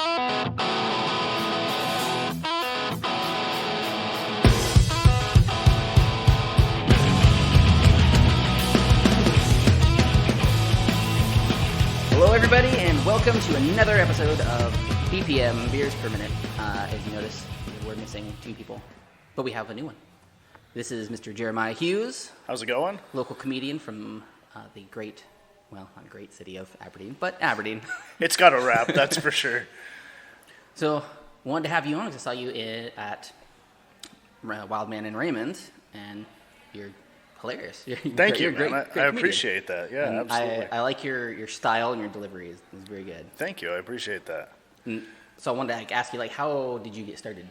Hello, everybody, and welcome to another episode of BPM, Beers Per Minute. As you notice, we're missing two people, but we have a new one. This is Mr. Jeremiah Hughes. How's it going? Local comedian from the great, well, not great city of Aberdeen, but Aberdeen. It's got a rap, that's for sure. So, wanted to have you on because I saw you at Wildman in Raymond, and you're hilarious. Thank you, you're great, man. great I comedian. appreciate that. Yeah, And absolutely. I like your style and your delivery is very good. Thank you. I appreciate that. So I wanted to ask you, how did you get started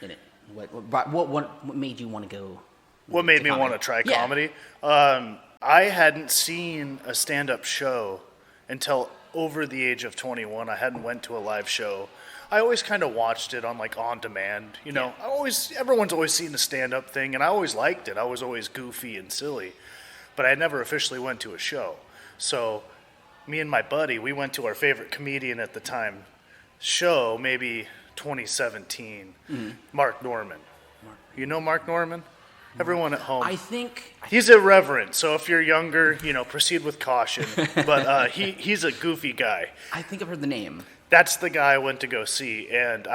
in it? What made you want to go? What made me comedy? want to try Yeah. comedy? I hadn't seen a stand-up show until over the age of 21. I hadn't went to a live show. I always kind of watched it on on demand. You know, everyone's always seen the stand-up thing, and I always liked it. I was always goofy and silly, but I never officially went to a show. So me and my buddy, we went to our favorite comedian at the time show, maybe 2017, Mark Norman. You know Mark Norman? Everyone at home. I think He's irreverent, so if you're younger, proceed with caution. But he's a goofy guy. I've heard the name. That's the guy I went to go see, and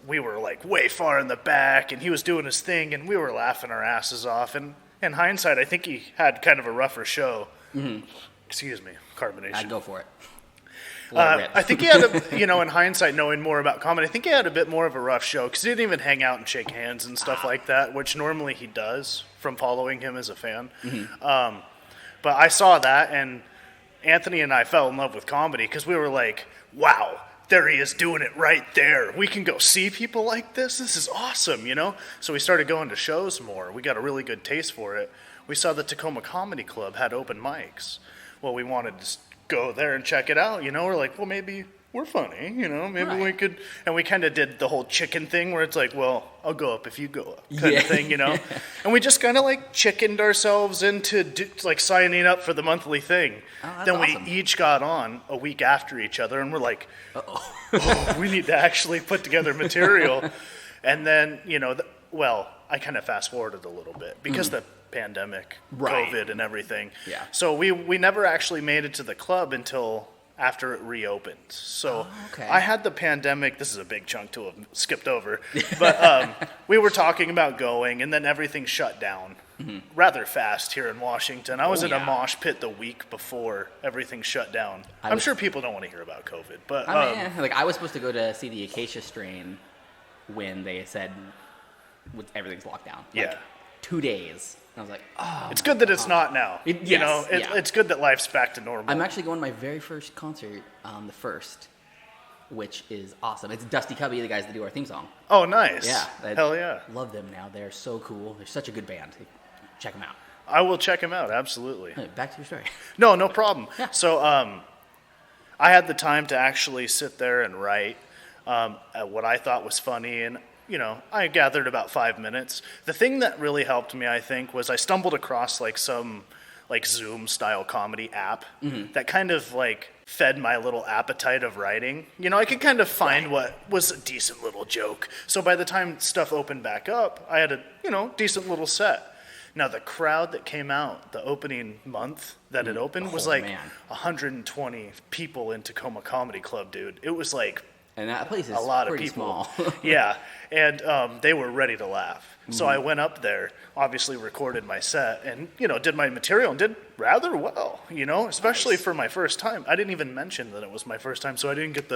we were way far in the back, and he was doing his thing, and we were laughing our asses off. And in hindsight, I think he had kind of a rougher show. Mm-hmm. Excuse me, carbonation. I'd go for it. I think he had, in hindsight, knowing more about comedy, I think he had a bit more of a rough show because he didn't even hang out and shake hands and stuff like that, which normally he does from following him as a fan. Mm-hmm. But I saw that, and Anthony and I fell in love with comedy because we were like, wow, there he is doing it right there. We can go see people like this. This is awesome, So we started going to shows more. We got a really good taste for it. We saw the Tacoma Comedy Club had open mics. Well, we wanted to go there and check it out, We're like, well, maybe we're funny, maybe we could. And we kind of did the whole chicken thing where it's like, well, I'll go up if you go up kind of thing, And we just kind of chickened ourselves into signing up for the monthly thing. Oh, then awesome. We each got on a week after each other, and we're like, oh, we need to actually put together material. And then, I kind of fast forwarded a little bit because the pandemic, COVID and everything. Yeah. So we never actually made it to the club until after it reopened. So I had the pandemic. This is a big chunk to have skipped over. But we were talking about going, and then everything shut down rather fast here in Washington. I was in a mosh pit the week before everything shut down. I'm sure people don't want to hear about COVID. But I was supposed to go to see the Acacia Strain when they said everything's locked down. 2 days. And I was like, oh. It's good that it's not now. It's good that life's back to normal. I'm actually going to my very first concert, the first, which is awesome. It's Dusty Cubby, the guys that do our theme song. Oh, nice. Yeah. Hell yeah. Love them now. They're so cool. They're such a good band. Check them out. I will check them out, absolutely. Back to your story. No problem. Yeah. So I had the time to actually sit there and write what I thought was funny, and I gathered about 5 minutes. The thing that really helped me, I think, was I stumbled across some Zoom style comedy app that kind of fed my little appetite of writing. I could kind of find what was a decent little joke. So by the time stuff opened back up, I had a decent little set. Now the crowd that came out the opening month that it opened was 120 people in Tacoma Comedy Club, dude. It was and that place is a lot pretty of people. small. Yeah, and they were ready to laugh. So I went up there, obviously recorded my set, and did my material and did rather well. Especially for my first time. I didn't even mention that it was my first time, so I didn't get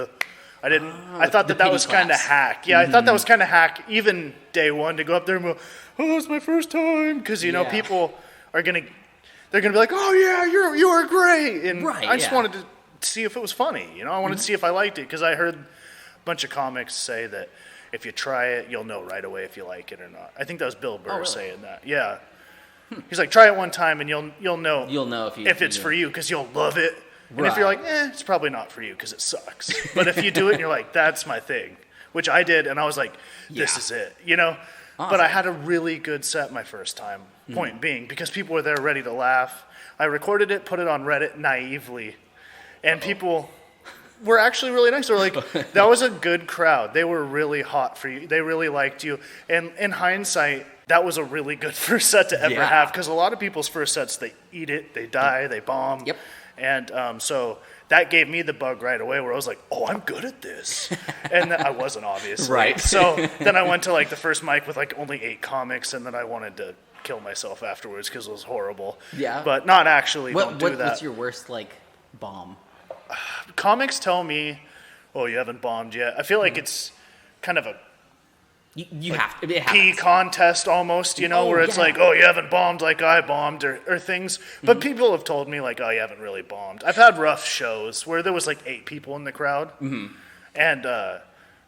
I thought that was kind of hack. Yeah, I thought that was kind of hack. Even day one to go up there and go, oh, it's my first time, because people are they're gonna be like, oh yeah, you are great, and I just wanted to see if it was funny. I wanted to see if I liked it, because I heard a bunch of comics say that if you try it, you'll know right away if you like it or not. I think that was Bill Burr saying that. Yeah, he's like, try it one time and you'll know. You'll know if it's for you, because you'll love it. And if you're like, it's probably not for you because it sucks. But if you do it and you're like, that's my thing, which I did, and I was like, this is it, Awesome. But I had a really good set my first time, point being, because people were there ready to laugh. I recorded it, put it on Reddit naively, and people were actually really nice. They were like, that was a good crowd. They were really hot for you. They really liked you. And in hindsight, that was a really good first set to ever have, because a lot of people's first sets, they eat it, they die, they bomb. Yep. And so that gave me the bug right away, where I was like, oh, I'm good at this. And then I wasn't, obviously. Right. So then I went to like the first mic with like only 8 comics, and then I wanted to kill myself afterwards because it was horrible. Yeah. But not actually, don't do that. What's your worst, like, bomb? Comics tell me, oh, you haven't bombed yet. I feel like it's kind of a You like have to. It pee happens. contest almost, where it's like, oh, you haven't bombed like I bombed or things. But people have told me like, oh, you haven't really bombed. I've had rough shows where there was like 8 people in the crowd, and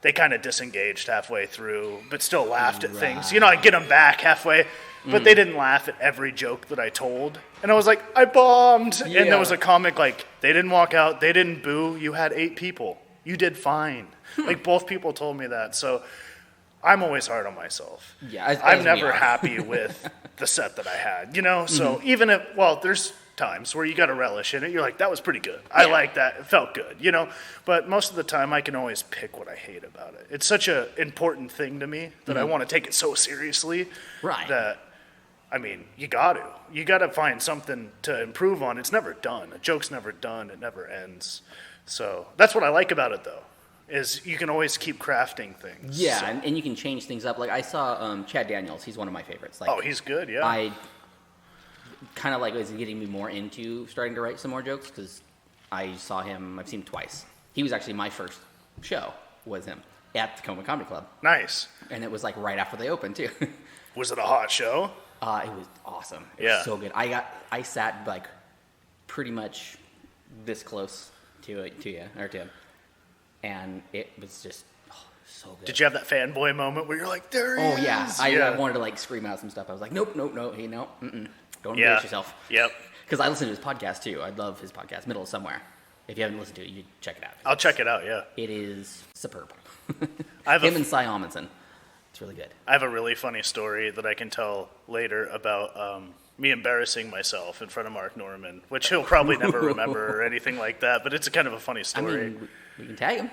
they kind of disengaged halfway through, but still laughed at things. I'd get them back halfway, but they didn't laugh at every joke that I told. And I was like, I bombed. Yeah. And there was a comic like, they didn't walk out, they didn't boo. You had 8 people. You did fine. Like both people told me that. So I'm always hard on myself. Yeah, I'm never happy with the set that I had, So even if, there's times where you got to relish in it. You're like, that was pretty good. I like that. It felt good, But most of the time, I can always pick what I hate about it. It's such an important thing to me that I want to take it so seriously. Right. That, you got to. You got to find something to improve on. It's never done. A joke's never done. It never ends. So that's what I like about it, though. Is you can always keep crafting things. Yeah, so. and you can change things up. Like I saw Chad Daniels. He's one of my favorites. Like, he's good, yeah. I kind of like was getting me more into starting to write some more jokes because I've seen him twice. He was actually my first show, was him, at the Tacoma Comedy Club. Nice. And it was like right after they opened, too. Was it a hot show? It was awesome. It was so good. I sat like pretty much this close to him. And it was just so good. Did you have that fanboy moment where you're like, there he is? Oh, yeah. I wanted to like scream out some stuff. I was like, nope, hey, no, don't embarrass yourself. Yep. Because I listen to his podcast, too. I love his podcast, Middle of Somewhere. If you haven't listened to it, you check it out. I'll check it out, yeah. It is superb. Him and Cy Amundsen. It's really good. I have a really funny story that I can tell later about me embarrassing myself in front of Mark Norman, which he'll probably never remember or anything like that, but it's a kind of a funny story. We can tag him.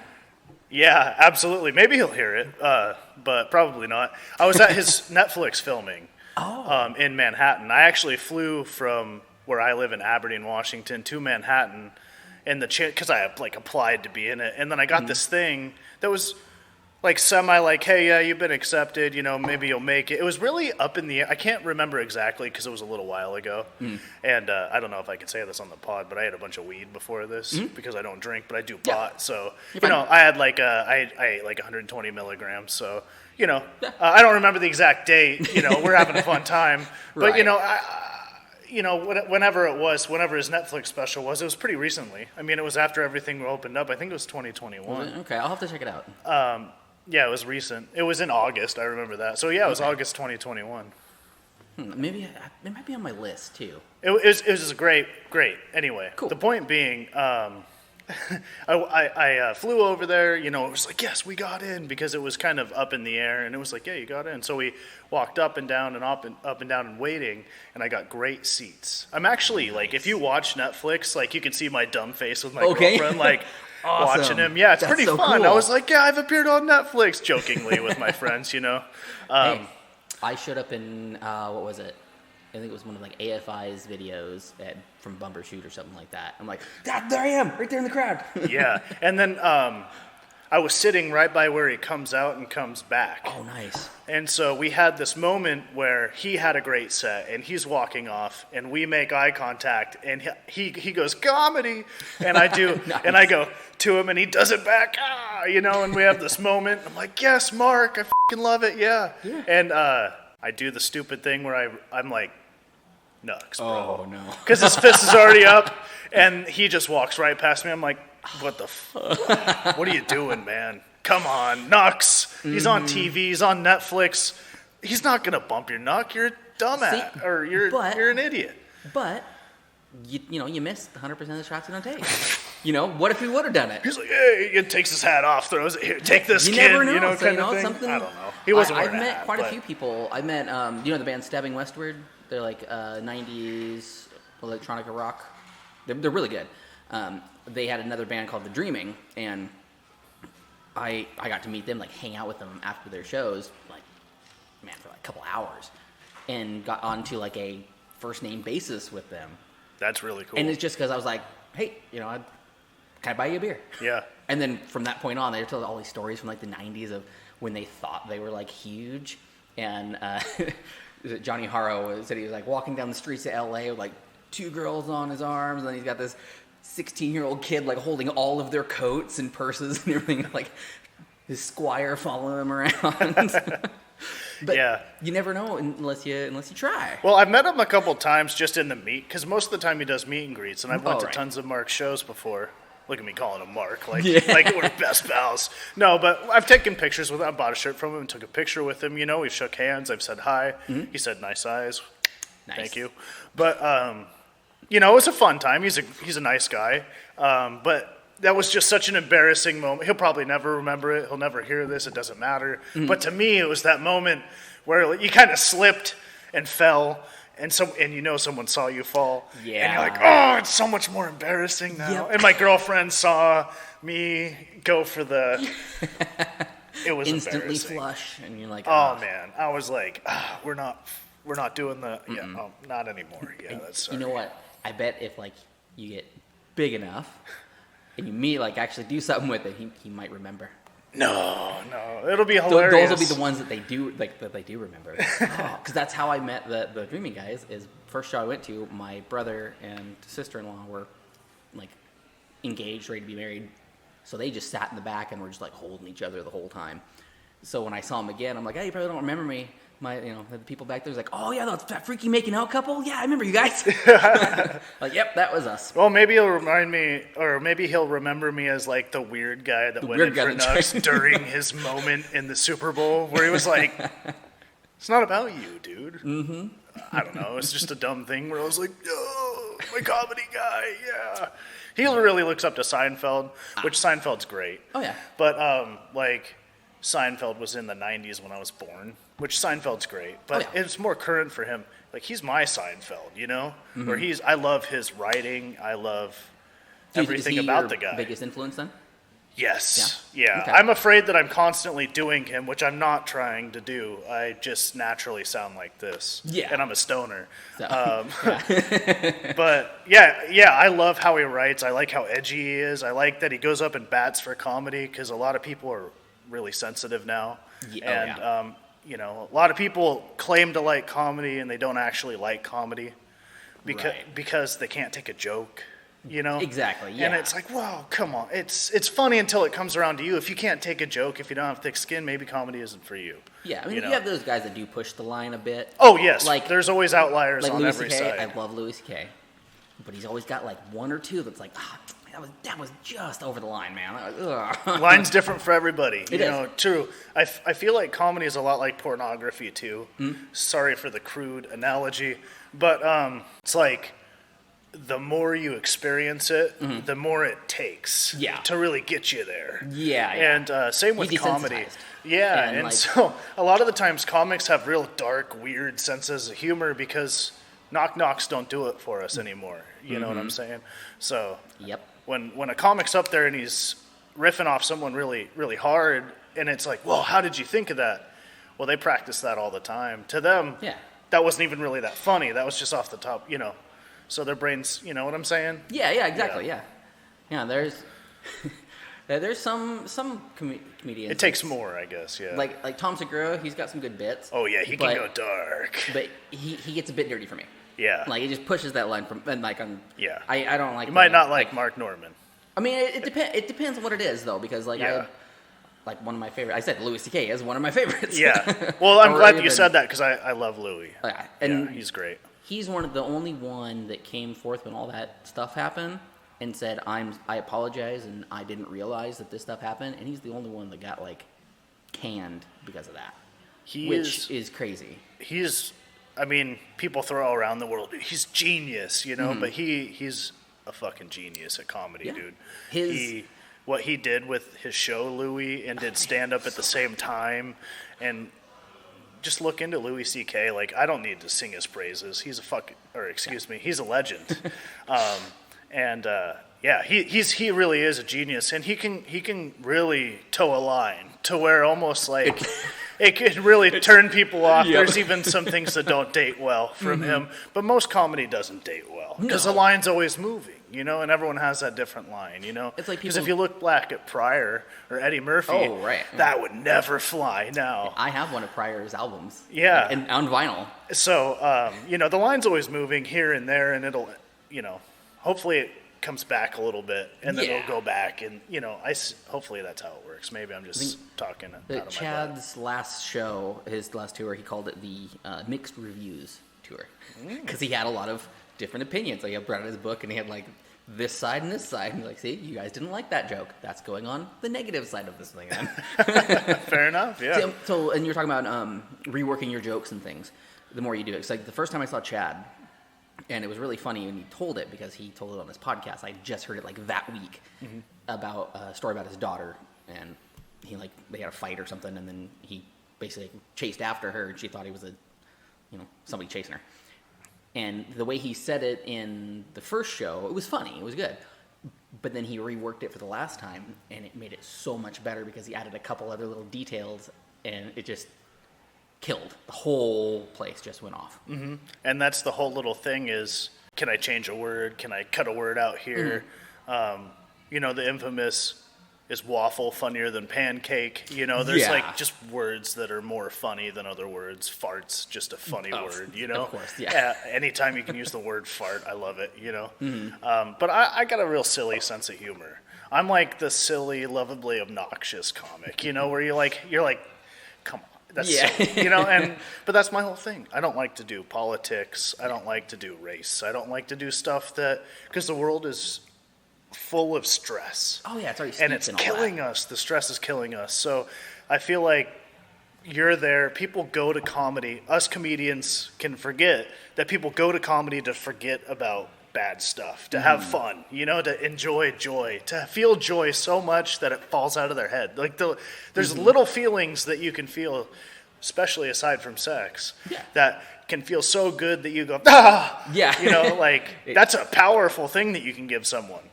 Yeah, absolutely. Maybe he'll hear it, but probably not. I was at his Netflix filming in Manhattan. I actually flew from where I live in Aberdeen, Washington, to Manhattan, because I like applied to be in it, and then I got this thing that was like semi like, hey, yeah, you've been accepted, maybe you'll make it. It was really up in the air. I can't remember exactly because it was a little while ago. And I don't know if I can say this on the pod, but I had a bunch of weed before this because I don't drink, but I do pot. So, I had like, I ate like 120 milligrams. So, I don't remember the exact date, we're having a fun time. But, whenever his Netflix special was, it was pretty recently. It was after everything opened up. I think it was 2021. Okay, I'll have to check it out. Yeah, it was recent. It was in August. I remember that. So yeah, it was August 2021. Maybe it might be on my list too. It was great. Anyway, cool. The point being, I flew over there. It was like, yes, we got in, because it was kind of up in the air, and it was like, yeah, you got in. So we walked up and down and up and down and waiting, and I got great seats. I'm actually like, if you watch Netflix, like you can see my dumb face with my girlfriend, like. Awesome. Watching him. Yeah, it's pretty fun. Cool. I was like, yeah, I've appeared on Netflix, jokingly with my friends, Hey, I showed up in, what was it? I think it was one of like AFI's videos from Bumbershoot or something like that. I'm like, there I am, right there in the crowd. Yeah, and then I was sitting right by where he comes out and comes back. Oh, nice. And so we had this moment where he had a great set, and he's walking off, and we make eye contact, and he goes, comedy, and I do, nice. And I go to him, and he does it back, and we have this moment. I'm like, yes, Mark, I f***ing love it, yeah. And I do the stupid thing where I'm like, Nux, bro. Oh, no. Because his fist is already up, and he just walks right past me. I'm like, what the what are you doing, man? Come on, Nux. He's on TV. He's on Netflix. He's not going to bump your Nux. You're a dumbass. Or you're an idiot. But, you missed 100% of the shots you don't take. What if he would have done it? He's like, hey, he takes his hat off, throws it here. Take this, you kid. Never know. Kind of thing. Something, I don't know. He wasn't wearing I've a met hat, quite a few people. I met, the band Stabbing Westward? They're like 90s electronica rock. They're really good. they had another band called The Dreaming, and I got to meet them, like hang out with them after their shows, like for like a couple hours, and got onto like a first name basis with them. That's really cool. And it's just because I was like, hey, can I buy you a beer? Yeah. And then from that point on, they told all these stories from like the 90s of when they thought they were like huge. And Johnny Harrow said he was like walking down the streets of LA with like 2 girls on his arms, and then he's got this 16-year-old kid like holding all of their coats and purses and everything, like his squire following him around. But yeah, you never know unless you try. Well, I've met him a couple times just in the meet, because most of the time he does meet and greets, and I've went to tons of Mark's shows before. Look at me calling him Mark, like we're best pals. No, but I've taken pictures with him. I bought a shirt from him and took a picture with him. We've shook hands. I've said hi. Mm-hmm. He said nice eyes. Nice. Thank you. But it was a fun time. He's a nice guy. But that was just such an embarrassing moment. He'll probably never remember it. He'll never hear this. It doesn't matter. Mm-hmm. But to me, it was that moment where you kind of slipped and fell. And someone saw you fall. Yeah. And you're like, oh, it's so much more embarrassing now. Yep. And my girlfriend saw me go for the. It was instantly flush, and you're like, oh man, I was like, we're not doing the. Mm-mm. Yeah, not anymore. Yeah, that's. You know what? I bet if like you get big enough, and you meet actually do something with it, he might remember. No, it'll be hilarious. Those will be the ones that they do remember. Because that's how I met the Dreaming guys. Is first show I went to, my brother and sister-in-law were engaged, ready to be married. So they just sat in the back and were just holding each other the whole time. So when I saw them again, I'm like, hey, you probably don't remember me. The people back there was like, oh yeah, that freaky making out couple. Yeah, I remember you guys. Yep, that was us. Well, maybe he'll remind me, or maybe he'll remember me as the weird guy that went in for Nux during his moment in the Super Bowl, where he was like, "It's not about you, dude." Mm-hmm. I don't know. It's just a dumb thing where I was like, "Oh, my comedy guy, yeah." He really looks up to Seinfeld, which Seinfeld's great. Oh yeah. But Seinfeld was in the 90s when I was born, which Seinfeld's great, but it's more current for him. He's my Seinfeld, mm-hmm. Where I love his writing. I love everything about the guy. Biggest influence then? Yes. Yeah. Okay. I'm afraid that I'm constantly doing him, which I'm not trying to do. I just naturally sound like this. Yeah. And I'm a stoner. So, but yeah, I love how he writes. I like how edgy he is. I like that he goes up and bats for comedy, because a lot of people are really sensitive now. Yeah. And, a lot of people claim to like comedy and they don't actually like comedy because they can't take a joke, Exactly, yeah. And it's like, whoa, come on. It's funny until it comes around to you. If you can't take a joke, if you don't have thick skin, maybe comedy isn't for you. Yeah, I mean, you have those guys that do push the line a bit. Oh, yes. There's always outliers on Louis every C.K. side. I love Louis C.K., but he's always got one or two that's that was just over the line, man. Line's different for everybody. It is. True. I feel like comedy is a lot like pornography, too. Mm-hmm. Sorry for the crude analogy. But it's the more you experience it, mm-hmm. the more it takes to really get you there. Yeah. And same with comedy. Yeah. And so a lot of the times comics have real dark, weird senses of humor because knock-knocks don't do it for us anymore. You know what I'm saying? So when a comic's up there and he's riffing off someone really, really hard, and it's like, well, how did you think of that? Well, they practice that all the time. To them, that wasn't even really that funny. That was just off the top, So their brains, you know what I'm saying? Yeah, exactly, yeah. There's some comedians. It takes more, I guess, yeah. Like Tom Segura, he's got some good bits. Oh, yeah, he can go dark. But he gets a bit dirty for me. Yeah. He just pushes that line from, and I don't like. You might not like Mark Norman. I mean, it depends on what it is, though, because one of my favorite. I said Louis C.K. is one of my favorites. Yeah. Well, I'm glad you said that because I love Louis. And he's great. He's the only one that came forth when all that stuff happened and said, I apologize and I didn't realize that this stuff happened, and he's the only one that got canned because of that. Which is crazy. People throw around the world, he's genius, but he's a fucking genius at comedy, dude. What he did with his show, Louis, and did stand-up at the same time, and just look into Louis C.K. I don't need to sing his praises. He's a he's a legend. Yeah, he really is a genius, and he can really toe a line to where almost like it can really turn people off. Yep. There's even some things that don't date well from him, but most comedy doesn't date well because the line's always moving, you know, and everyone has that different line, you know. It's like because if you look back at Pryor or Eddie Murphy, that would never fly now. I have one of Pryor's albums. Yeah, and on vinyl. So you know, the line's always moving here and there, and it'll, you know, hopefully it comes back a little bit, and then it'll go back, and you know, hopefully that's how it works. Maybe I'm just talking out of my butt. Chad's last show, his last tour, he called it the Mixed Reviews Tour, because he had a lot of different opinions. Like, he brought out his book, and he had like this side and this side, and he's like, see, you guys didn't like that joke. That's going on the negative side of this thing then. Fair enough, yeah. So, and you're talking about reworking your jokes and things. The more you do it, it's like the first time I saw Chad, and it was really funny when he told it, because he told it on his podcast. I just heard it like that week about a story about his daughter, and they had a fight or something, and then he basically chased after her, and she thought he was somebody chasing her. And the way he said it in the first show, it was funny, it was good. But then he reworked it for the last time, and it made it so much better because he added a couple other little details, and it just killed. The whole place just went off. Mm-hmm. And that's the whole little thing is, can I change a word? Can I cut a word out here? You know, the infamous, is waffle funnier than pancake? You know, there's like just words that are more funny than other words. Fart's just a funny word, you know? Of course, yeah. Anytime you can use the word fart, I love it, you know? But I got a real silly sense of humor. I'm like the silly, lovably obnoxious comic, you know, where you're like, come on. That's silly, you know, but that's my whole thing. I don't like to do politics. I don't like to do race. I don't like to do stuff because the world is full of stress. Oh yeah, it's already and it's killing us. The stress is killing us. So I feel like you're there. People go to comedy. Us comedians can forget that people go to comedy to forget about bad stuff, to have fun, you know, to enjoy joy, to feel joy so much that it falls out of their head. Like there's little feelings that you can feel, especially aside from sex, that can feel so good that you go, ah! Yeah. You know, like that's a powerful thing that you can give someone.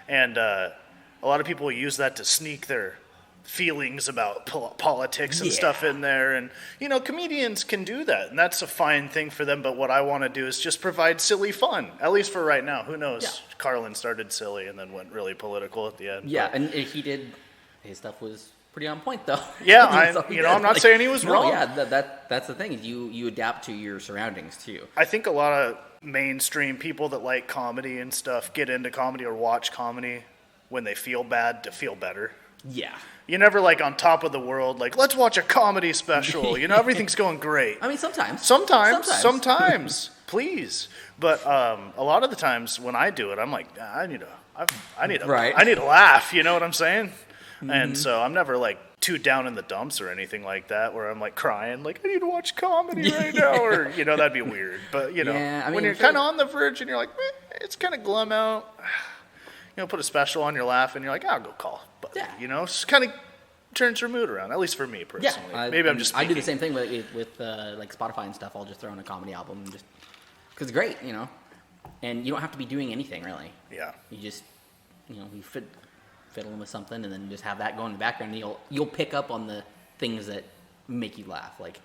And a lot of people use that to sneak their feelings about politics and stuff in there, and you know, comedians can do that, and that's a fine thing for them. But what I want to do is just provide silly fun, at least for right now. Who knows? Carlin started silly and then went really political at the end. And he did, his stuff was pretty on point though. I'm not saying he was wrong. That's the thing, you adapt to your surroundings too. I think a lot of mainstream people that like comedy and stuff get into comedy or watch comedy when they feel bad to feel better. Yeah. You're never like on top of the world, like, let's watch a comedy special. You know, everything's going great. I mean, sometimes. Please. But a lot of the times when I do it, I'm like, I need a laugh. You know what I'm saying? And so I'm never like too down in the dumps or anything like that, where I'm like crying, like, I need to watch comedy right now, or you know, that'd be weird. But you know, when you're kind of on the verge and you're like, it's kind of glum out. You know, put a special on your laugh, and you're like, I'll go call buddy. You know, just kind of turns your mood around, at least for me personally. Maybe I'm just speaking. I do the same thing with like Spotify and stuff. I'll just throw on a comedy album, just because it's great, you know. And you don't have to be doing anything, really. Yeah. You just, you know, you fiddle with something, and then just have that go in the background, and you'll pick up on the things that make you laugh. Like,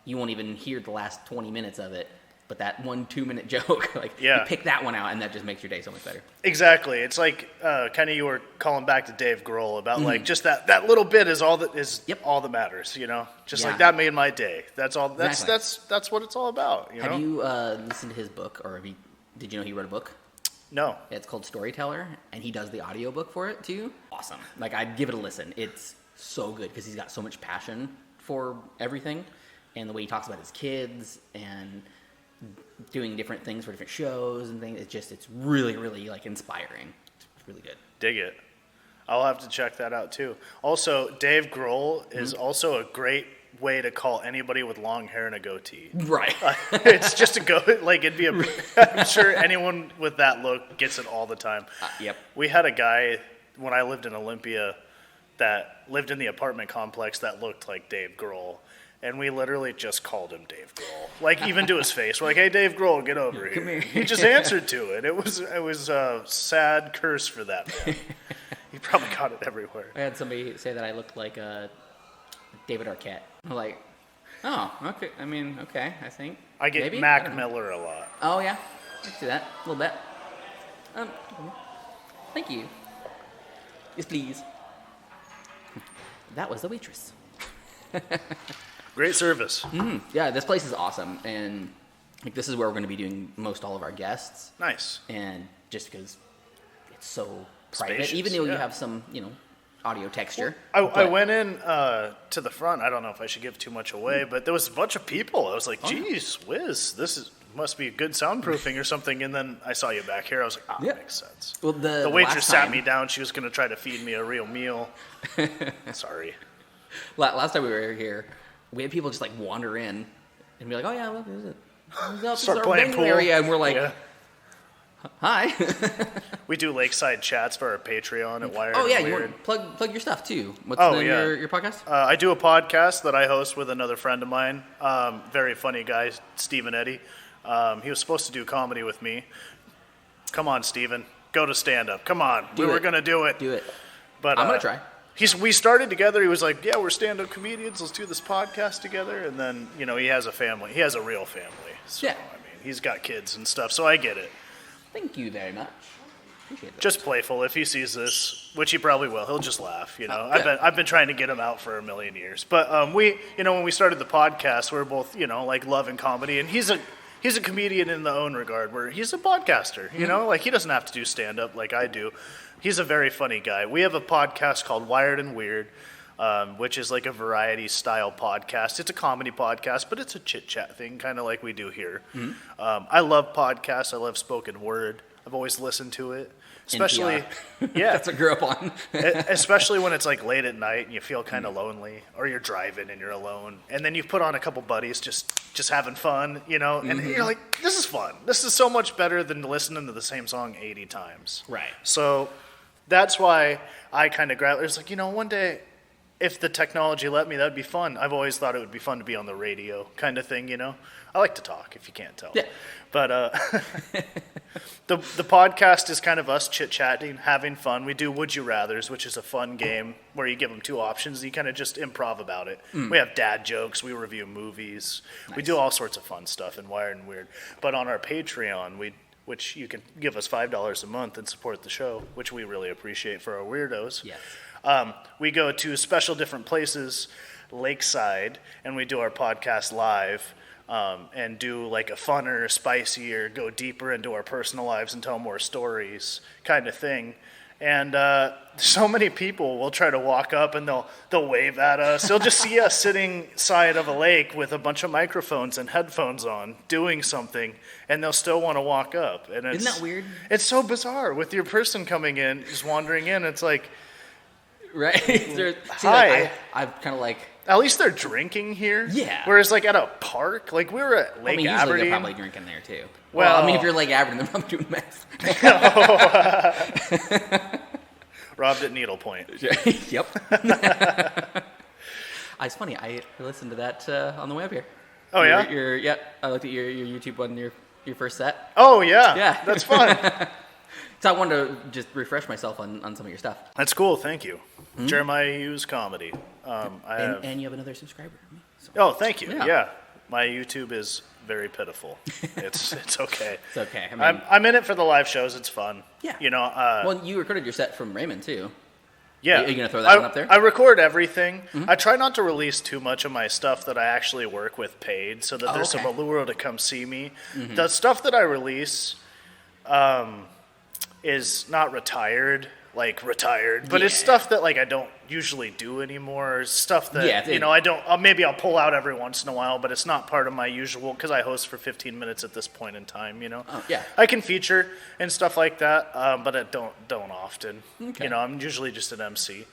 you won't even hear the last 20 minutes of it, but that 1-2 minute joke, like, you pick that one out, and that just makes your day so much better. Exactly. It's like kind of you were calling back to Dave Grohl about like just that little bit is all that matters. You know, just like that made my day. That's all. That's what it's all about. You know? Have you listened to his book, or did you know he wrote a book? No. It's called Storyteller, and he does the audiobook for it too. Awesome. Like, I'd give it a listen. It's so good because he's got so much passion for everything, and the way he talks about his kids and doing different things for different shows and things. It's really, really like inspiring. It's really good. Dig it. I'll have to check that out too. Also, Dave Grohl is also a great way to call anybody with long hair and a goatee. Right. It's just a I'm sure anyone with that look gets it all the time. Yep. We had a guy when I lived in Olympia that lived in the apartment complex that looked like Dave Grohl. And we literally just called him Dave Grohl. Like, even to his face. We're like, hey, Dave Grohl, get over here. Come here. He just answered to it. It was a sad curse for that man. He probably got it everywhere. I had somebody say that I looked like David Arquette. I'm like, oh, okay. I mean, okay, I think. I get maybe? Mac Miller a lot. Oh, yeah. I can see that. A little bit. Thank you. Yes, please. That was the waitress. Great service. Mm-hmm. Yeah, this place is awesome, and like this is where we're going to be doing most all of our guests. Nice. And just because it's so private, Spacious, even though you yeah. have some, audio texture. I went in to the front. I don't know if I should give too much away, but there was a bunch of people. I was like, geez, whiz, must be good soundproofing or something. And then I saw you back here. I was like, that makes sense. Well, the waitress sat me down. She was going to try to feed me a real meal. Sorry. Last time we were here, we had people just like wander in and be like, oh yeah, look, Start playing pool. Area. And we're like, hi. We do lakeside chats for our Patreon at Wired. Oh yeah, and you Weird. want plug your stuff too. What's the name of your podcast? I do a podcast that I host with another friend of mine. Very funny guy, Stephen Eddy. He was supposed to do comedy with me. Come on, Stephen. Go to stand-up. Come on. We were going to do it. Do it. But I'm going to try. We started together. He was like, yeah, we're stand-up comedians. Let's do this podcast together. And then, he has a family. He has a real family. So, yeah. I mean, he's got kids and stuff, so I get it. Thank you very much. Appreciate that. Just playful. If he sees this, which he probably will, he'll just laugh. I've been trying to get him out for a million years. But we, when we started the podcast, we were both, like loving comedy, and he's a comedian in the own regard, where he's a podcaster. Like he doesn't have to do stand up like I do. He's a very funny guy. We have a podcast called Wired and Weird, which is like a variety style podcast. It's a comedy podcast, but it's a chit chat thing, kind of like we do here. Mm-hmm. I love podcasts. I love spoken word. I've always listened to it, especially that's what I grew up on. Especially when it's like late at night and you feel kind of lonely, or you're driving and you're alone, and then you put on a couple buddies just having fun, and you're like, this is fun. This is so much better than listening to the same song 80 times. Right. So that's why I kind of grabbed. It's like, one day, if the technology let me, that'd be fun. I've always thought it would be fun to be on the radio, kind of thing. I like to talk, if you can't tell. Yeah. But the podcast is kind of us chit-chatting, having fun. We do Would You Rathers, which is a fun game where you give them two options and you kind of just improv about it. We have dad jokes. We review movies. Nice. We do all sorts of fun stuff in Wired and Weird. But on our Patreon, which you can give us $5 a month and support the show, which we really appreciate for our weirdos. Yes. We go to special different places, lakeside, and we do our podcast live. And do like a funner, spicier, go deeper into our personal lives and tell more stories kind of thing. And so many people will try to walk up and they'll wave at us. They'll just see us sitting side of a lake with a bunch of microphones and headphones on doing something, and they'll still want to walk up. And isn't that weird? It's so bizarre with your person coming in, just wandering in. It's like, right? Hi. Like, I've kind of like. At least they're drinking here. Yeah. Whereas, like, at a park, like, we were at Lake usually Aberdeen. They're probably drinking there, too. Well, if you're Lake Aberdeen, they're probably doing meth. Robbed at needlepoint. Yep. It's funny. I listened to that on the way up here. Oh, yeah? I looked at your YouTube one, your first set. Oh, yeah. Yeah. That's fun. So I wanted to just refresh myself on some of your stuff. That's cool. Thank you. Mm-hmm. Jeremiah Hughes Comedy. And you have another subscriber. So. Oh, thank you. Yeah. My YouTube is very pitiful. It's okay. It's okay. I mean, I'm in it for the live shows. It's fun. Yeah. Well, you recorded your set from Raymond, too. Yeah. Are you going to throw that one up there? I record everything. Mm-hmm. I try not to release too much of my stuff that I actually work with paid, so that there's some allure to come see me. Mm-hmm. The stuff that I release is not retired, but it's stuff that I don't usually do anymore. It's stuff that I don't. Maybe I'll pull out every once in a while, but it's not part of my usual, because I host for 15 minutes at this point in time. I can feature and stuff like that, but I don't often. Okay. I'm usually just an MC,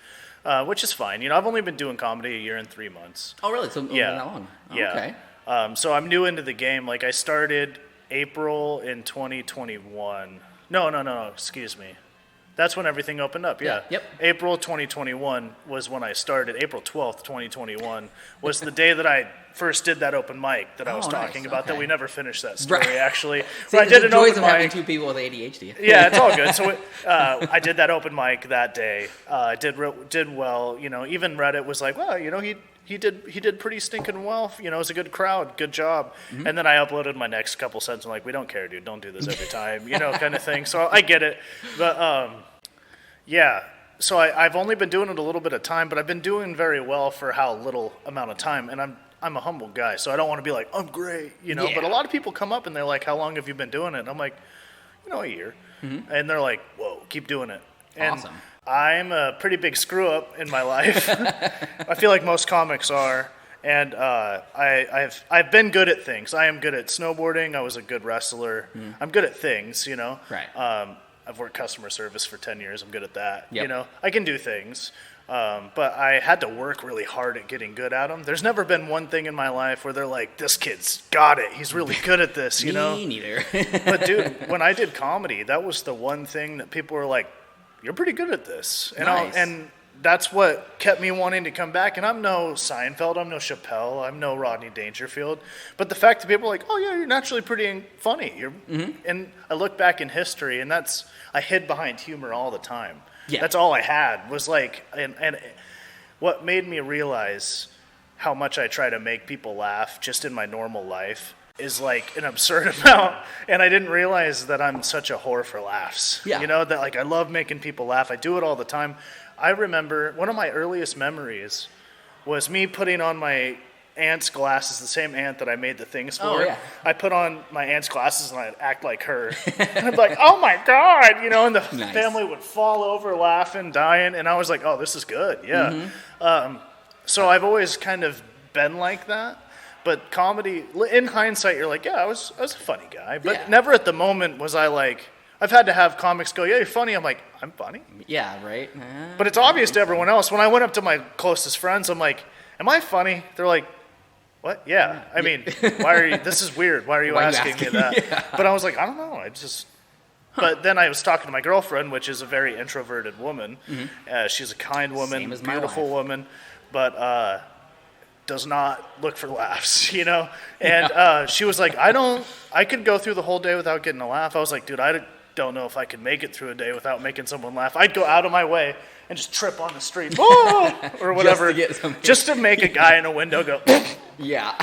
which is fine. I've only been doing comedy a year and 3 months. Oh, really? So yeah, that long? Oh, yeah. Okay. So I'm new into the game. I started April in 2021. No, excuse me. That's when everything opened up, yeah. Yep. April 2021 was when I started. April 12th, 2021 was the day that I first did that open mic that I was talking about, that we never fired that story, actually. See, I did an joys open of having mic. two people with ADHD. Yeah, it's all good. So I did that open mic that day. Did well. You know, even Reddit was like, well, you know, he did pretty stinking well. You know, it was a good crowd. Good job. Mm-hmm. And then I uploaded my next couple cents. I'm like, we don't care, dude. Don't do this every time. You know, kind of thing. So I get it. But yeah. So I've only been doing it a little bit of time, but I've been doing very well for how little amount of time. And I'm a humble guy, so I don't want to be like, I'm great, you know. Yeah. But a lot of people come up and they're like, how long have you been doing it? And I'm like, you know, a year. Mm-hmm. And they're like, whoa, keep doing it. And awesome. I'm a pretty big screw up in my life. I feel like most comics are. And I've been good at things. I am good at snowboarding. I was a good wrestler. Mm. I'm good at things, you know. Right. I've worked customer service for 10 years. I'm good at that. Yep. You know, I can do things. But I had to work really hard at getting good at them. There's never been one thing in my life where they're like, this kid's got it. He's really good at this, you know? Me neither. But, dude, when I did comedy, that was the one thing that people were like, you're pretty good at this. Nice. And that's what kept me wanting to come back. And I'm no Seinfeld. I'm no Chappelle. I'm no Rodney Dangerfield. But the fact that people are like, oh, yeah, you're naturally pretty funny. Mm-hmm. And I look back in history, and I hid behind humor all the time. Yeah. That's all I had was like, and what made me realize how much I try to make people laugh just in my normal life is like an absurd amount. And I didn't realize that I'm such a whore for laughs. Yeah. You know, that like I love making people laugh. I do it all the time. I remember one of my earliest memories was me putting on my aunt's glasses, the same aunt that I made the things for. Oh, yeah. I put on my aunt's glasses and I'd act like her. And I'd be like, oh my God, you know, and the family would fall over laughing, dying. And I was like, oh, this is good. Yeah. Mm-hmm. So I've always kind of been like that. But comedy, in hindsight, you're like, yeah, I was a funny guy. But never at the moment was I like, I've had to have comics go, yeah, you're funny. I'm like, I'm funny? Yeah, right. But it's obvious to everyone else. When I went up to my closest friends, I'm like, am I funny? They're like, what? Yeah. I mean, why are you, this is weird. Why are you asking me that? Yeah. But I was like, I don't know. But then I was talking to my girlfriend, which is a very introverted woman. Mm-hmm. She's a kind woman, beautiful woman, but does not look for laughs, you know? And she was like, I could go through the whole day without getting a laugh. I was like, dude, I don't know if I could make it through a day without making someone laugh. I'd go out of my way and just trip on the street, or whatever, just to make a guy in a window go. Yeah.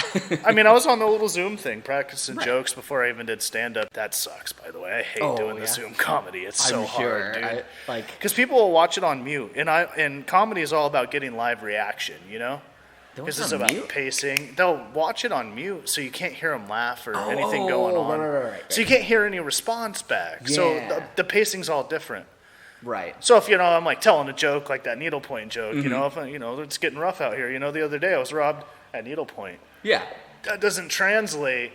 I mean, I was on the little Zoom thing, practicing jokes before I even did stand-up. That sucks, by the way. I hate doing the Zoom comedy. It's so hard, dude. Because people will watch it on mute, and comedy is all about getting live reaction, you know? Because it's about pacing. They'll watch it on mute, so you can't hear them laugh or anything going on. Right. So you can't hear any response back. Yeah. So the pacing's all different. Right. So if, you know, I'm like telling a joke, like that needlepoint joke, you know, if, you know, it's getting rough out here. You know, the other day I was robbed at needlepoint. Yeah. That doesn't translate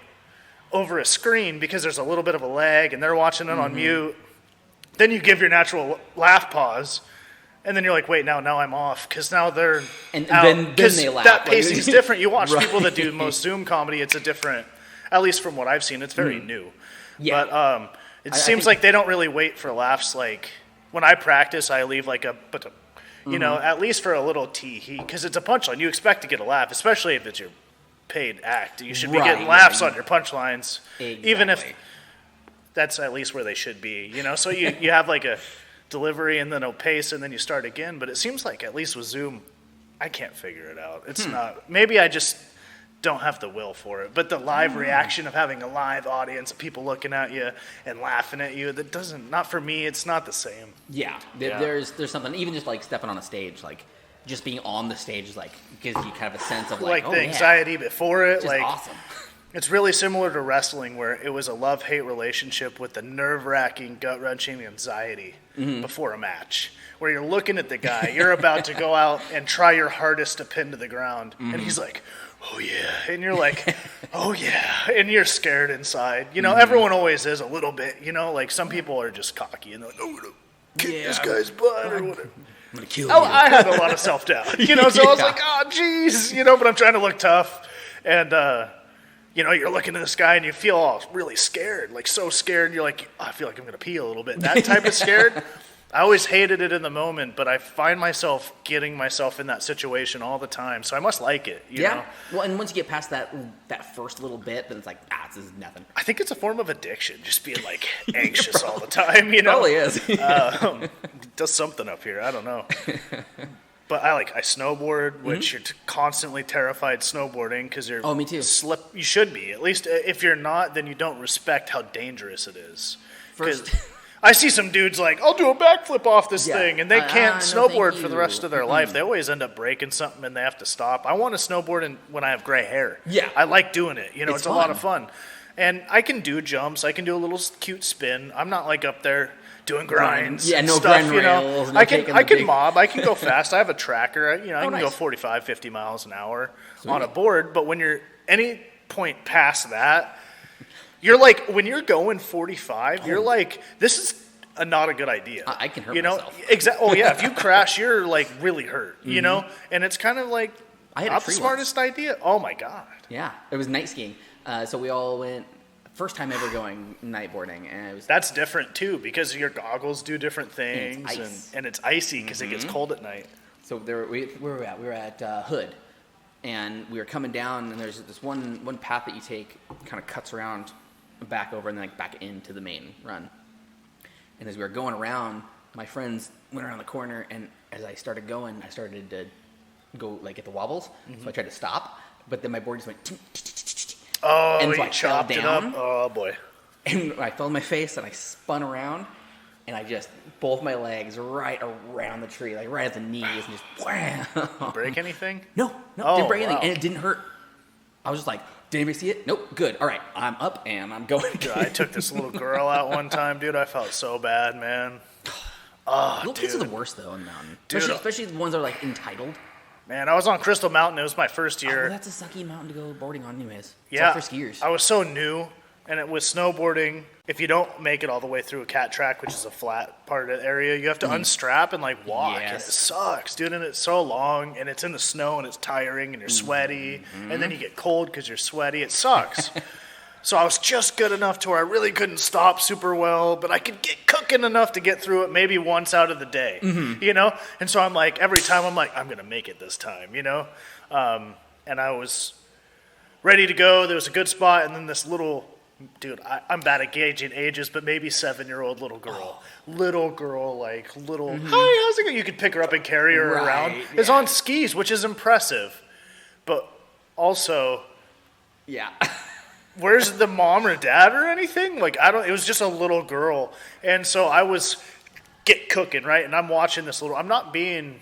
over a screen because there's a little bit of a lag and they're watching it on mute. Then you give your natural laugh pause. And then you're like, wait, now I'm off because now they're out. Then they laugh. That pacing is different. You watch people that do most Zoom comedy, it's a different, at least from what I've seen, it's very new. Yeah. But it seems like they don't really wait for laughs. Like when I practice, I leave like you know, at least for a little tee-hee because it's a punchline. You expect to get a laugh, especially if it's your paid act. You should be getting laughs on your punchlines, even if that's at least where they should be. You know, so you have like a delivery and then a pace and then you start again. But it seems like at least with Zoom, I can't figure it out. It's not. Maybe I just don't have the will for it. But the live reaction of having a live audience of people looking at you and laughing at you, that doesn't. Not for me. It's not the same. Yeah. There's something. Even just like stepping on a stage, like just being on the stage, is like gives you kind of a sense of like the anxiety before it. Just like awesome. It's really similar to wrestling, where it was a love-hate relationship with the nerve-wracking, gut-wrenching anxiety before a match, where you're looking at the guy, you're about to go out and try your hardest to pin to the ground, and he's like, oh yeah, and you're like, oh yeah, and you're scared inside. You know, everyone always is a little bit, you know, like some people are just cocky, and they're like, oh, I'm going to kick this guy's butt, or whatever. I'm going to kill you. I had a lot of self-doubt, you know, so I was like, oh, geez, you know, but I'm trying to look tough, and, you know, you're looking at this guy and you feel all really scared, like so scared. You're like, I feel like I'm going to pee a little bit. That type of scared. I always hated it in the moment, but I find myself getting myself in that situation all the time. So I must like it, you know? Well, and once you get past that first little bit, then it's like, this is nothing. I think it's a form of addiction, just being like anxious all the time, you know? Probably is. Does something up here, I don't know. But I snowboard, which you're constantly terrified snowboarding because you're... Oh, me too. You should be. At least if you're not, then you don't respect how dangerous it is. First... I see some dudes like, I'll do a backflip off this thing, and they can't snowboard for the rest of their life. They always end up breaking something, and they have to stop. I want to snowboard when I have gray hair. Yeah. I like doing it. You know, it's a fun. lot of fun. And I can do jumps. I can do a little cute spin. I'm not like up there doing grinds. Yeah, no stuff, grind rails. You know? No I can mob. I can go fast. I have a tracker. I can nice. go 45, 50 miles an hour on a board. But when you're any point past that, you're like, when you're going 45, you're like, this is not a good idea. I can hurt myself. Exactly. Oh, yeah. If you crash, you're like really hurt, you know? And it's kind of like not the smartest idea. Oh, my God. Yeah. It was night skiing. So we all went, first time ever going niteboarding. And that's different, too, because your goggles do different things. And it's icy because it gets cold at night. So where were we at? We were at Hood. And we were coming down, and there's this one path that you take, kind of cuts around back over and then back into the main run. And as we were going around, my friends went around the corner, and as I started going, I started to go like at the wobbles. So I tried to stop, but then my board just went. And so I chopped fell down. it up. Oh boy! And I fell on my face, and I spun around, and I just both my legs right around the tree, like right at the knees, and just wham. Break anything? No, didn't break anything, and it didn't hurt. I was just like, did anybody see it? Nope, good. All right, I'm up and I'm going. Dude, I took this little girl out one time, dude. I felt so bad, man. Little kids are the worst, though, on the mountain. Especially the ones that are, like, entitled. Man, I was on Crystal Mountain. It was my first year. Oh, that's a sucky mountain to go boarding on anyways. It's all for skiers. I was so new, and it was snowboarding. If you don't make it all the way through a cat track, which is a flat part of the area, you have to unstrap and, like, walk. Yes. And it sucks, dude. And it's so long, and it's in the snow, and it's tiring, and you're sweaty. And then you get cold because you're sweaty. It sucks. So I was just good enough to where I really couldn't stop super well, but I could get cooking enough to get through it maybe once out of the day, you know? And so I'm like, every time I'm like, I'm going to make it this time, you know? And I was ready to go. There was a good spot, and then this little... Dude, I'm bad at gauging ages, but maybe 7-year-old little girl. Little girl, like, little, hi, how's it going? You could pick her up and carry her around. Yeah. Is on skis, which is impressive. But also... Yeah. Where's the mom or dad or anything? Like, it was just a little girl. And so I was get cooking, right? And I'm watching this little... I'm not being,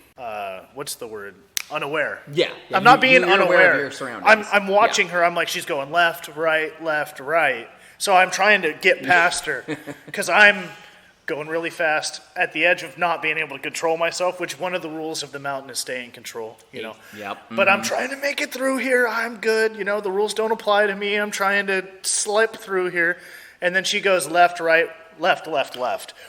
what's the word? Unaware. Yeah. I'm not being unaware. Aware of your surroundings. I'm watching her. I'm like, she's going left, right. So I'm trying to get past her because I'm going really fast at the edge of not being able to control myself, which one of the rules of the mountain is stay in control, you know. Yep. But I'm trying to make it through here. I'm good. You know, the rules don't apply to me. I'm trying to slip through here. And then she goes left, right, left,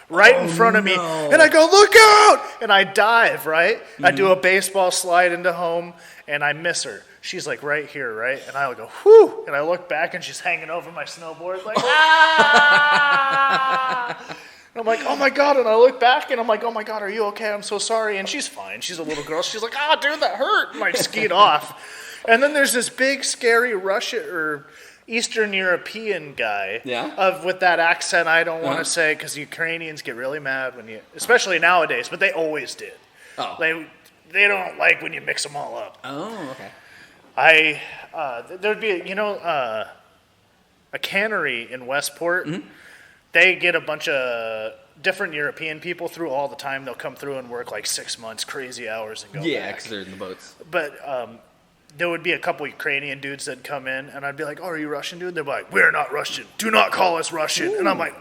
right in front of me. And I go, look out! And I dive, right? I do a baseball slide into home, and I miss her. She's like right here, right? And I go, whew! And I look back, and she's hanging over my snowboard like, ah! And I'm like, oh my God. And I look back, and I'm like, oh my God, are you okay? I'm so sorry. And she's fine. She's a little girl. She's like, dude, that hurt. And I skied off. And then there's this big, scary Russian or Eastern European guy with that accent I don't want to say because Ukrainians get really mad when especially nowadays, but they always did. Oh. They don't like when you mix them all up. Oh, okay. There'd be, a cannery in Westport. Mm-hmm. They get a bunch of different European people through all the time. They'll come through and work like 6 months, crazy hours, and go back. Yeah, because they're in the boats. But there would be a couple Ukrainian dudes that'd come in, and I'd be like, are you Russian, dude? They're like, we're not Russian. Do not call us Russian. Ooh. And I'm like,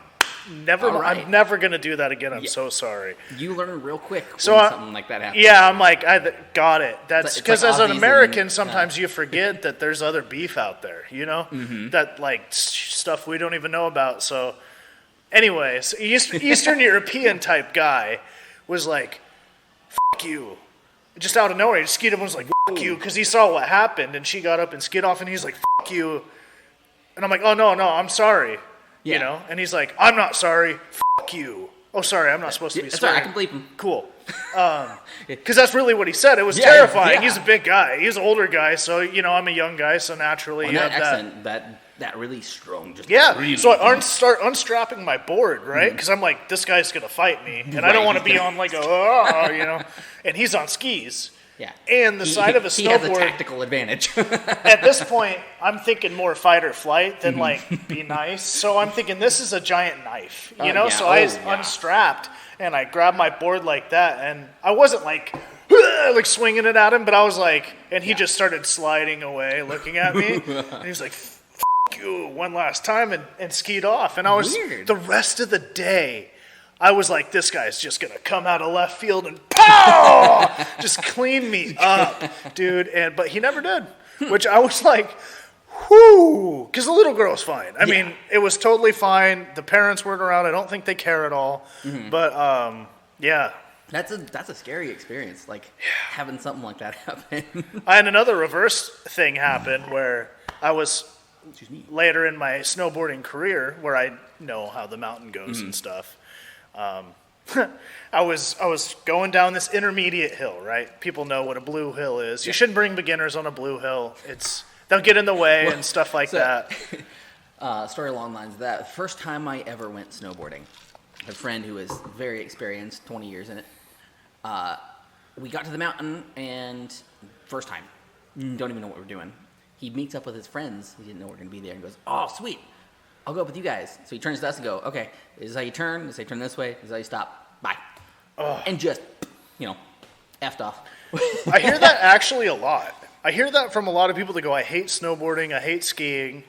never mind. Right. I'm never going to do that again. I'm so sorry. You learn real quick when something like that happens. Yeah, I'm like, I got it. That's because as an American, sometimes you forget that there's other beef out there, you know? Mm-hmm. That, like, stuff we don't even know about. So, anyways, Eastern European type guy was like, fuck you. Just out of nowhere, he skied up and was like, fuck you, because he saw what happened, and she got up and skied off, and he's like, fuck you. And I'm like, oh, no, I'm sorry. Yeah. You know? And he's like, I'm not sorry, fuck you. Oh, sorry, I'm not supposed to be That's swearing. right, I can bleep him. Cool. Because that's really what he said. It was terrifying. Yeah. He's a big guy. He's an older guy, so, I'm a young guy, so naturally you have accent, that really strong. Just really so I start unstrapping my board, right? Because I'm like, this guy's going to fight me, and I don't want to be on like and he's on skis. Yeah. And the side of a snowboard. He has a tactical advantage. At this point, I'm thinking more fight or flight than like be nice. So I'm thinking this is a giant knife, So I unstrapped and I grabbed my board like that, and I wasn't like swinging it at him, but I was like, and he just started sliding away, looking at me, and he was like, "F you," one last time, and skied off. And I was the rest of the day. I was like, this guy's just going to come out of left field and pow! Just clean me up, dude. But he never did, which I was like, whoo! Because the little girl was fine. I mean, it was totally fine. The parents weren't around. I don't think they care at all. But, yeah. That's a scary experience, like having something like that happen. I had another reverse thing happen where I was later in my snowboarding career where I know how the mountain goes and stuff. I was going down this intermediate hill, right? People know what a blue hill is. You shouldn't bring beginners on a blue hill. They'll get in the way and stuff like that. Story along the lines of that. The first time I ever went snowboarding, a friend who was very experienced, 20 years in it, we got to the mountain, and first time, don't even know what we're doing. He meets up with his friends. He didn't know we were going to be there, and goes, "Oh, sweet. I'll go up with you guys." So he turns to us and go, "Okay, this is how you turn. This is how you turn this way. This is how you stop. Bye." And just, effed off. I hear that actually a lot. I hear that from a lot of people that go, "I hate snowboarding. I hate skiing.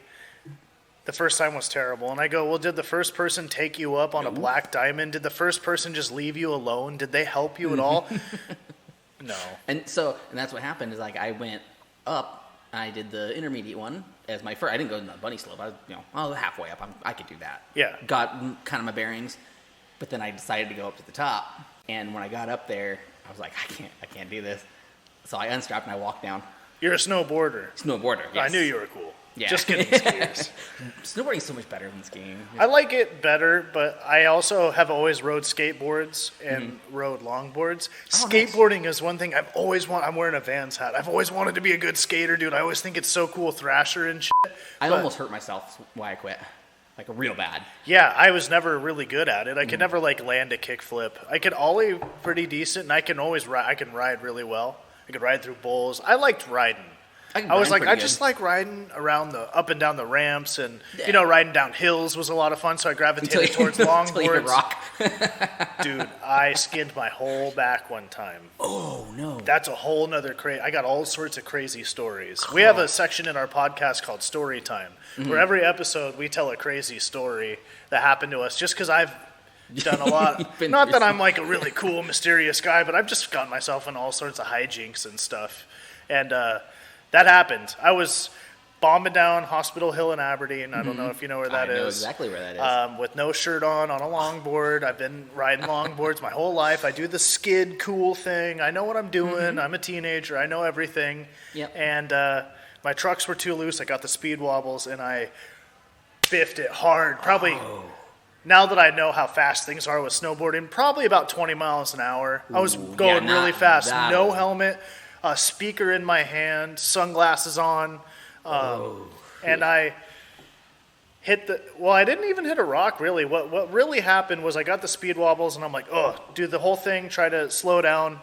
The first time was terrible." And I go, "Well, did the first person take you up on a black diamond? Did the first person just leave you alone? Did they help you at all?" No. And that's what happened is like I went up. I did the intermediate one as my first. I didn't go to the bunny slope. I was, halfway up. I could do that. Yeah. Got kind of my bearings, but then I decided to go up to the top. And when I got up there, I was like, I can't do this. So I unstrapped and I walked down. You're a snowboarder. Snowboarder. Yes. I knew you were cool. Yeah. Just kidding, skiers. Snowboarding is so much better than skiing. I like it better, but I also have always rode skateboards and rode longboards. Skateboarding is one thing I've always wanted. I'm wearing a Vans hat. I've always wanted to be a good skater, dude. I always think it's so cool, Thrasher and shit. I almost hurt myself why I quit. Like real bad. Yeah, I was never really good at it. I could never land a kickflip. I could ollie pretty decent, and I can always ride. I can ride really well. I could ride through bowls. I liked riding. I was like, I just like riding around up and down the ramps, and riding down hills was a lot of fun. So I gravitated towards longboards. Rock. Dude, I skinned my whole back one time. Oh no, that's a whole nother crazy. I got all sorts of crazy stories. We have a section in our podcast called Story Time, where every episode we tell a crazy story that happened to us. Just because I've done a lot. Not that I'm like a really cool, mysterious guy, but I've just gotten myself in all sorts of hijinks and stuff, and. That happened. I was bombing down Hospital Hill in Aberdeen. I don't know if you know where that is. I know exactly where that is. With no shirt on a longboard. I've been riding longboards my whole life. I do the skid cool thing. I know what I'm doing. I'm a teenager. I know everything. Yep. And my trucks were too loose. I got the speed wobbles, and I biffed it hard. Probably, now that I know how fast things are with snowboarding, probably about 20 miles an hour. I was going really fast. No helmet. A speaker in my hand, sunglasses on, and I hit I didn't even hit a rock, really. What really happened was I got the speed wobbles, and I'm like, do the whole thing, try to slow down.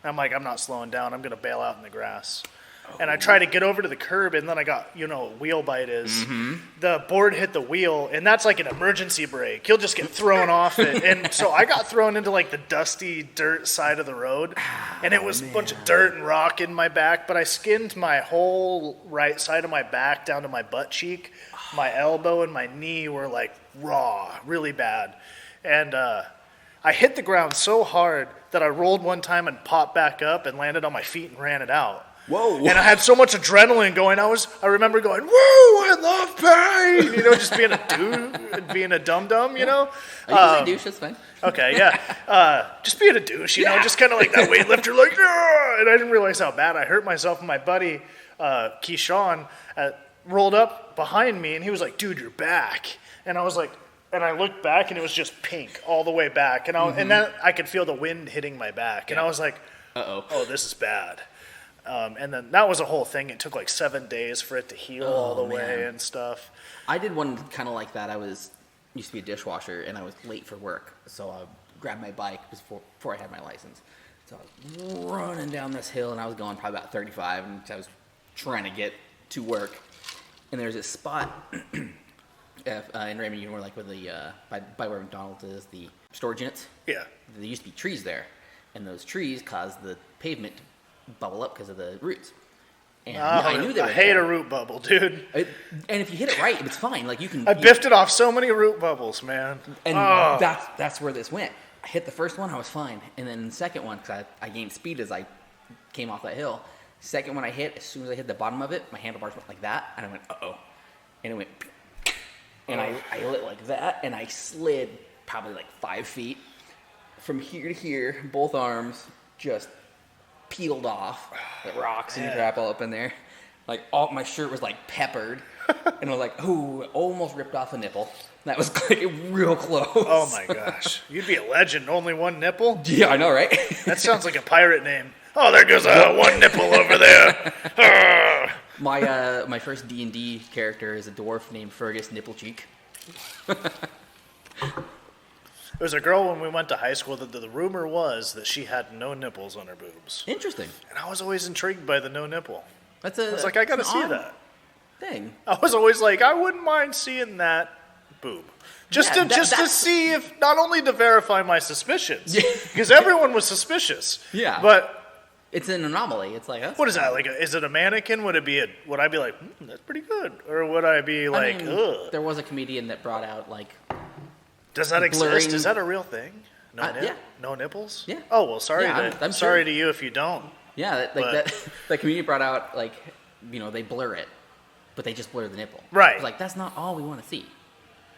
I'm like, I'm not slowing down. I'm going to bail out in the grass. And I tried to get over to the curb, and then I got, what wheel bite is. The board hit the wheel, and that's like an emergency brake. You'll just get thrown off it. And so I got thrown into like the dusty dirt side of the road, and it was a bunch of dirt and rock in my back, but I skinned my whole right side of my back down to my butt cheek. My elbow and my knee were like raw, really bad. And I hit the ground so hard that I rolled one time and popped back up and landed on my feet and ran it out. Whoa. And I had so much adrenaline going. I remember going, woo, I love pain. Just being a dude, being a dum-dum, You say douche, that's fine. Okay, yeah. Just being a douche, just kind of like that weightlifter, like, yeah. And I didn't realize how bad I hurt myself. And my buddy, Keyshawn, rolled up behind me, and he was like, dude, you're back. And I was like, and I looked back, and it was just pink all the way back. And and then I could feel the wind hitting my back. And I was like, oh, this is bad. And then that was a whole thing. It took like 7 days for it to heal all the way and stuff. I did one kind of like that. Used to be a dishwasher, and I was late for work. So I grabbed my bike before I had my license. So I was running down this hill, and I was going probably about 35, and I was trying to get to work. And there's this spot in Raymond, you know, where like with the by where McDonald's is, the storage units. Yeah. There used to be trees there, and those trees caused the pavement to bubble up because of the roots. And I knew I hate a root bubble, dude. And if you hit it right, it's fine. Like you can. I biffed it off so many root bubbles, man. And that's where this went. I hit the first one, I was fine, and then the second one, because I gained speed as I came off that hill. Second one I hit, as soon as I hit the bottom of it, my handlebars went like that, and I went, uh-oh. And it went, and I lit like that, and I slid probably like 5 feet. From here to here, both arms just peeled off. The rocks and crap all up in there. Like, all my shirt was like peppered. And I was like, ooh, almost ripped off a nipple. That was like real close. Oh my gosh. You'd be a legend. Only one nipple? Yeah, I know, right? That sounds like a pirate name. Oh, there goes one nipple over there. My first D&D character is a dwarf named Fergus Nipplecheek. There was a girl when we went to high school that the rumor was that she had no nipples on her boobs. Interesting. And I was always intrigued by the no nipple. I was like, I gotta see that thing. I was always like, I wouldn't mind seeing that boob. Just to see if, not only to verify my suspicions, because everyone was suspicious. Yeah. But it's an anomaly. It's like, what is that? Like, is it a mannequin? Would I be like, that's pretty good? Or would I be like, ugh? There was a comedian that brought out like. Does that exist? Is that a real thing? Yeah. No nipples? Yeah. Oh, well, sorry. Yeah, I'm sorry to you if you don't. Yeah, that comedian brought out, like, you know, they blur it, but they just blur the nipple. Right. It's like, that's not all we want to see.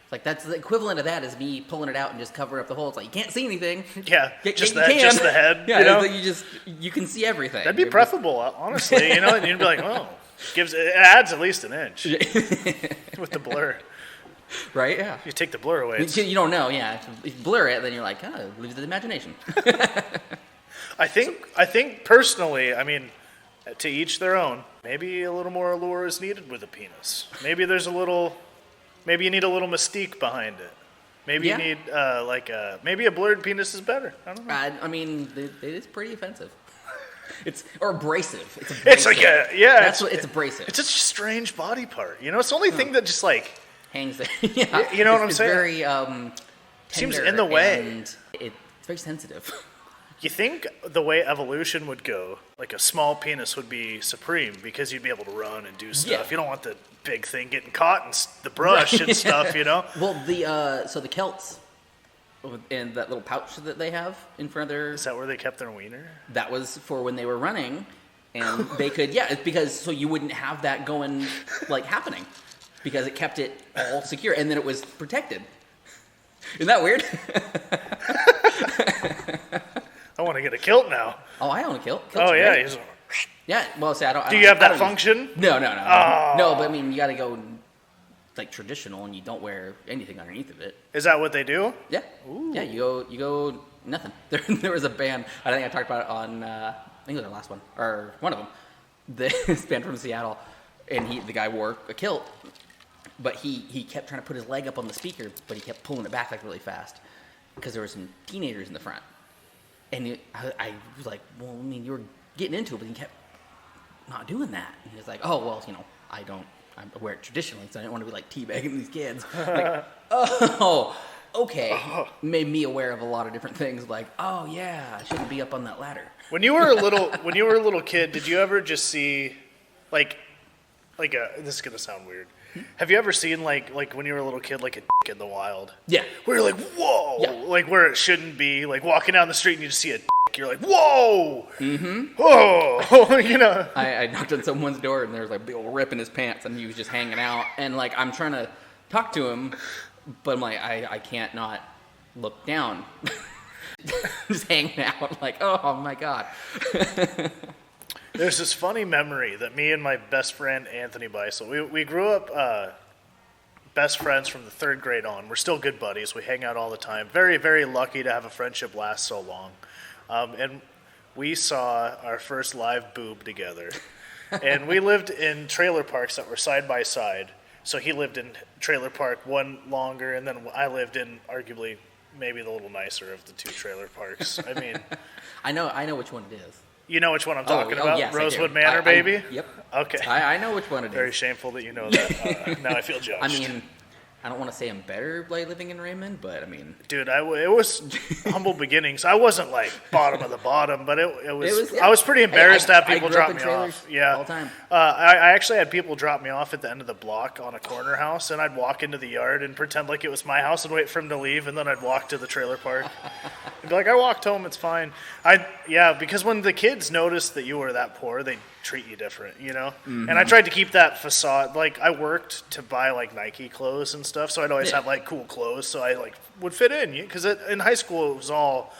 It's like, that's the equivalent of that is me pulling it out and just covering up the hole. It's like, you can't see anything. Yeah, just the head. Yeah, you know? You can see everything. That'd be preferable, honestly. You know, and you'd be like, oh, it adds at least an inch with the blur. Right, yeah. You take the blur away. You don't know, yeah. If you blur it, then you're like, oh, it leaves the imagination. I think personally, I mean, to each their own. Maybe a little more allure is needed with a penis. Maybe you need a little mystique behind it. Maybe you need maybe a blurred penis is better. I don't know. I mean, it is pretty offensive. Or abrasive. It's abrasive. It's like it's abrasive. It's such a strange body part. You know, it's the only thing that just like hangs there. Yeah. You know what I'm saying? It's very seems in the way. And it's very sensitive. You think the way evolution would go, like a small penis would be supreme because you'd be able to run and do stuff. Yeah. You don't want the big thing getting caught in the brush and stuff, you know? Well, the Celts and that little pouch that they have in front of their... Is that where they kept their wiener? That was for when they were running, and they could... Yeah, it's because so you wouldn't have that going, like, happening. Because it kept it all secure, and then it was protected. Isn't that weird? I want to get a kilt now. Oh, I own a kilt. Oh, yeah. Yeah, well, see, I don't... Do you have that function? No. Oh. No, but I mean, you got to go, like, traditional, and you don't wear anything underneath of it. Is that what they do? Yeah. Ooh. Yeah, you go nothing. There was a band, I think I talked about it on, I think it was our last one, or one of them. This band from Seattle, and the guy wore a kilt, but he kept trying to put his leg up on the speaker, but he kept pulling it back, like, really fast, because there were some teenagers in the front. And I was like, well, I mean, you were getting into it, but you kept not doing that. And he was like, oh, well, you know, I wear it traditionally, so I didn't want to be like teabagging these kids. Like, oh, okay. Made me aware of a lot of different things. Like, oh yeah, I shouldn't be up on that ladder. When you were a little kid, did you ever just see, this is gonna sound weird. Have you ever seen like when you were a little kid, like a dick in the wild? Yeah. Where you're like, whoa, yeah. Like where it shouldn't be, like walking down the street and you just see a dick, you're like, whoa, mm-hmm. Whoa, you know. I knocked on someone's door and there was like a big old rip in his pants and he was just hanging out and like I'm trying to talk to him, but I'm like I can't not look down. Just hanging out like, oh my god. There's this funny memory that me and my best friend Anthony Beisel, we grew up best friends from the 3rd grade on. We're still good buddies. We hang out all the time. Very, very lucky to have a friendship last so long. And we saw our first live boob together. And we lived in trailer parks that were side by side. So he lived in trailer park one longer, and then I lived in arguably maybe the little nicer of the 2 trailer parks. I mean, I know which one it is. You know which one I'm talking about? Yes, Rosewood Manor, baby? Yep. Okay. I know which one it is. Very shameful that you know that. Now I feel judged. I mean, I don't want to say I'm better by living in Raymond, but I mean... Dude, it was humble beginnings. I wasn't like bottom of the bottom, but it was I was pretty embarrassed to have people drop me off. Yeah. All the time. I actually had people drop me off at the end of the block on a corner house, and I'd walk into the yard and pretend like it was my house and wait for him to leave, and then I'd walk to the trailer park. I'd be like, I walked home, it's fine. Because when the kids noticed that you were that poor, they treat you different, you know? Mm-hmm. And I tried to keep that facade. Like, I worked to buy, like, Nike clothes and stuff, so I'd always have, like, cool clothes, so I, like, would fit in. Because in high school, it was all,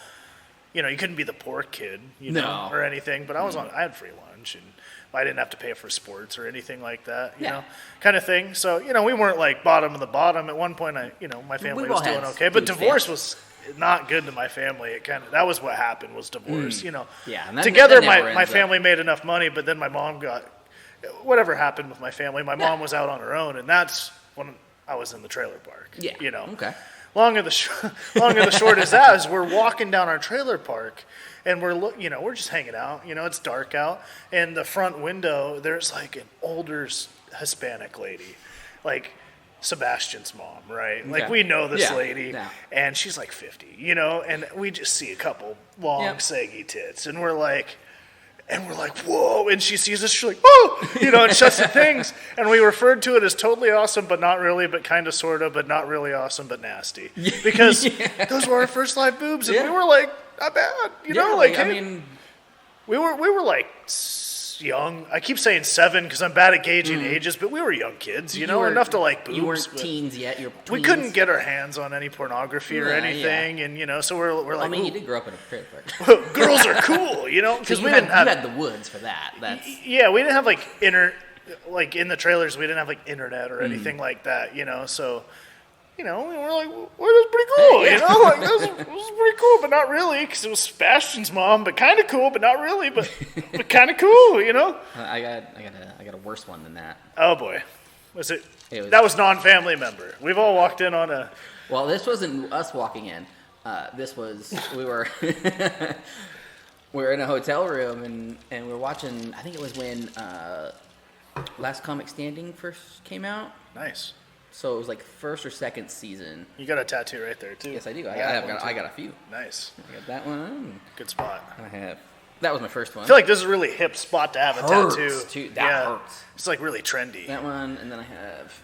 you know, you couldn't be the poor kid, you know, or anything. But I had free lunch, and I didn't have to pay for sports or anything like that, you know, kind of thing. So, you know, we weren't, like, bottom of the bottom. At one point, my family was doing okay. But divorce was not good to my family. That was what happened, was divorce, you know. Yeah. And together, my family made enough money, but then my mom whatever happened with my family, my mom was out on her own, and that's when I was in the trailer park. Yeah. You know. Okay. Long of the short is that is we're walking down our trailer park, and we're just hanging out. You know, it's dark out, and the front window there's like an older Hispanic lady, like Sebastian's mom, right? Okay. Like we know this lady, and she's like 50, you know, and we just see a couple long saggy tits, and we're like, whoa, and she sees us, she's like, oh, you know, and shuts the things, and we referred to it as totally awesome, but not really, but kind of, sort of, but not really awesome, but nasty, because those were our first live boobs, and we were like, not bad, you know, like, I mean, we were like young. I keep saying 7 because I'm bad at gauging ages, but we were young kids, you know, enough to like boobs. You weren't teens yet. You were tweens. We couldn't get our hands on any pornography or anything, and you know, so we're like. I mean, you did grow up in a trailer park. Girls are cool, you know, because we didn't have. You had the woods for that. Yeah, we didn't have like in the trailers. We didn't have like internet or anything like that, you know. So, you know, we were like, well, that was pretty cool, you know, like that was pretty cool, but not really, because it was Sebastian's mom, but kind of cool, but not really, but kind of cool, you know. I got a worse one than that. Oh boy, that was non-family member. We've all walked in on a. Well, this wasn't us walking in. This was we were we were in a hotel room and we were watching. I think it was when Last Comic Standing first came out. Nice. So it was like first or second season. You got a tattoo right there too. Yes, I do. I got a few. Nice. I got that one. Good spot. That was my first one. I feel like this is a really hip spot to have a tattoo. That hurts. It's like really trendy. That one, and then I have